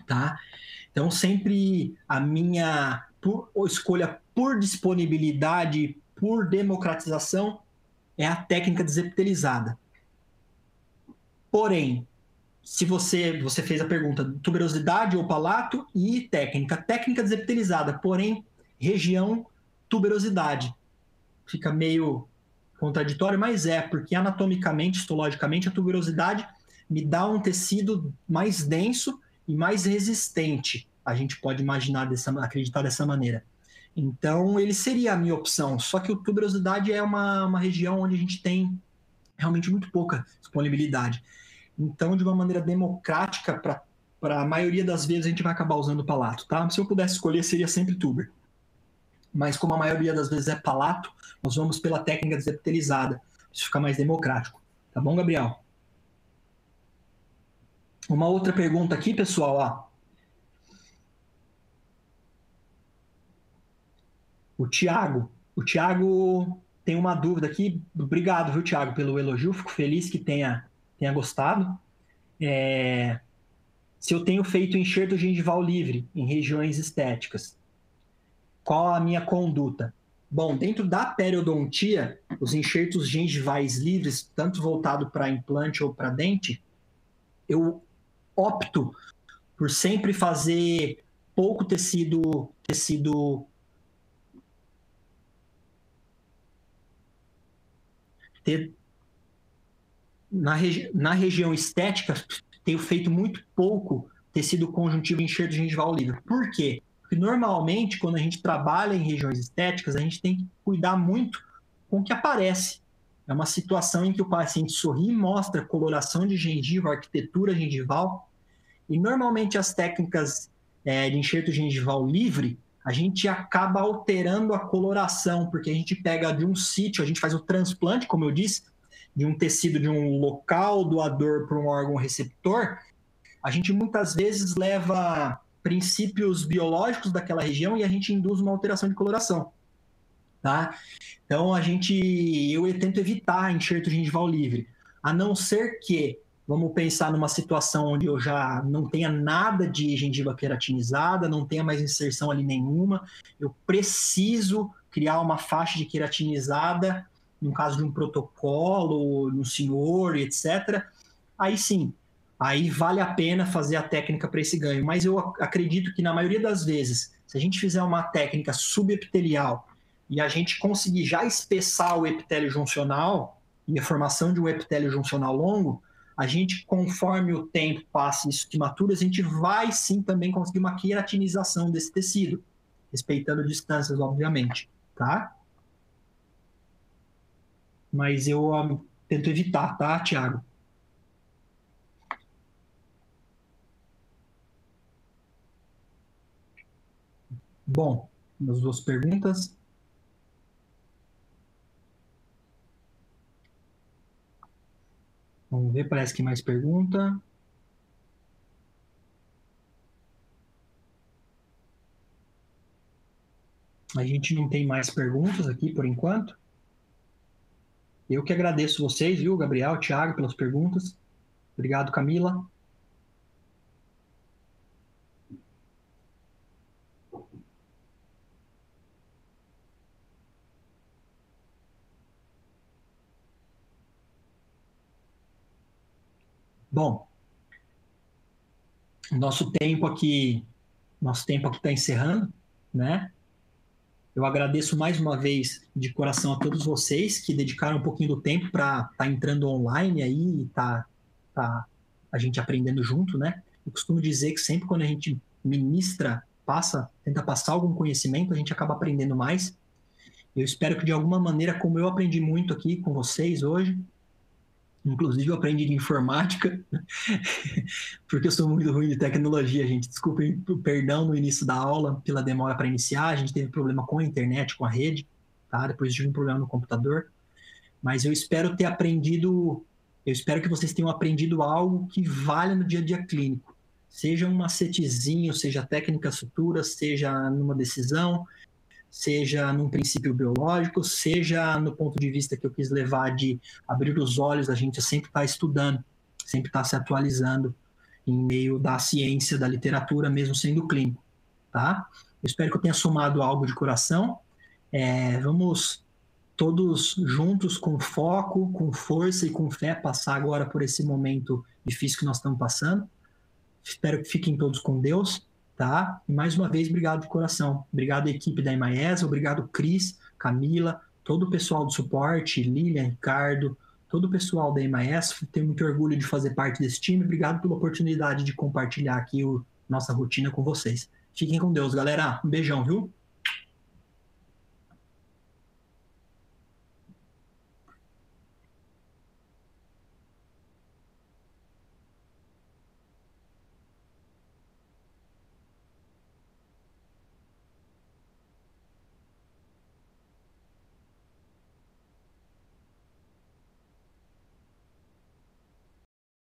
tá? Então, sempre a minha escolha por disponibilidade, por democratização, é a técnica desepitelizada. Porém, se você fez a pergunta tuberosidade ou palato e técnica desepitelizada, porém, região tuberosidade. Fica meio contraditório, mas porque anatomicamente, histologicamente, a tuberosidade me dá um tecido mais denso e mais resistente. A gente pode acreditar dessa maneira. Então, ele seria a minha opção. Só que a tuberosidade é uma região onde a gente tem realmente muito pouca disponibilidade. Então, de uma maneira democrática, para a maioria das vezes, a gente vai acabar usando o palato, tá? Se eu pudesse escolher, seria sempre tuber. Mas como a maioria das vezes é palato, nós vamos pela técnica desepitelizada. Isso fica mais democrático. Tá bom, Gabriel? Uma outra pergunta aqui, pessoal, ó. O Thiago tem uma dúvida aqui. Obrigado, viu, Thiago, pelo elogio. Fico feliz que tenha gostado. Se eu tenho feito enxerto gengival livre em regiões estéticas, qual a minha conduta? Bom, dentro da periodontia, os enxertos gengivais livres, tanto voltado para implante ou para dente, eu opto por sempre fazer pouco tecido na região estética, tenho feito muito pouco tecido conjuntivo enxerto gengival livre. Por quê? Porque normalmente, quando a gente trabalha em regiões estéticas, a gente tem que cuidar muito com o que aparece. É uma situação em que o paciente sorri e mostra coloração de gengiva, arquitetura gengival, e normalmente as técnicas de enxerto gengival livre, a gente acaba alterando a coloração, porque a gente pega de um sítio, a gente faz o transplante, como eu disse, de um tecido de um local doador para um órgão receptor, a gente muitas vezes leva princípios biológicos daquela região e a gente induz uma alteração de coloração. tá? Então, eu tento evitar enxerto gengival livre, a não ser que, vamos pensar numa situação onde eu já não tenha nada de gengiva queratinizada, não tenha mais inserção ali nenhuma, eu preciso criar uma faixa de queratinizada, no caso de um protocolo, no senhor, etc. Aí sim, aí vale a pena fazer a técnica para esse ganho. Mas eu acredito que na maioria das vezes, se a gente fizer uma técnica subepitelial e a gente conseguir já espessar o epitélio juncional e a formação de um epitélio juncional longo, a gente, conforme o tempo passa e isso que matura, a gente vai sim também conseguir uma queratinização desse tecido, respeitando distâncias, obviamente, tá? Mas eu tento evitar, tá, Thiago? Bom, as duas perguntas. Vamos ver, parece que mais pergunta. A gente não tem mais perguntas aqui por enquanto. Eu que agradeço vocês, viu, Gabriel, Thiago, pelas perguntas. Obrigado, Camila. Bom, nosso tempo aqui está encerrando, né? Eu agradeço mais uma vez de coração a todos vocês que dedicaram um pouquinho do tempo para estar entrando online aí e tá a gente aprendendo junto, né? Eu costumo dizer que sempre quando a gente ministra, tenta passar algum conhecimento, a gente acaba aprendendo mais. Eu espero que de alguma maneira, como eu aprendi muito aqui com vocês hoje, inclusive eu aprendi de informática, porque eu sou muito ruim de tecnologia, gente. Desculpem o perdão no início da aula pela demora para iniciar. A gente teve problema com a internet, com a rede, tá? Depois tive um problema no computador. Mas eu espero que vocês tenham aprendido algo que valha no dia a dia clínico. Seja um macetezinho, seja técnicas futuras, seja numa decisão, seja num princípio biológico, seja no ponto de vista que eu quis levar de abrir os olhos, a gente sempre está estudando, sempre está se atualizando em meio da ciência, da literatura, mesmo sendo clínico, tá? Eu espero que eu tenha somado algo de coração. Vamos todos juntos, com foco, com força e com fé, passar agora por esse momento difícil que nós estamos passando. Espero que fiquem todos com Deus, tá? E mais uma vez, obrigado de coração. Obrigado à equipe da Emaesa, obrigado Cris, Camila, todo o pessoal do suporte, Lilian, Ricardo, todo o pessoal da Emaesa. Tenho muito orgulho de fazer parte desse time. Obrigado pela oportunidade de compartilhar aqui nossa rotina com vocês. Fiquem com Deus, galera. Um beijão, viu?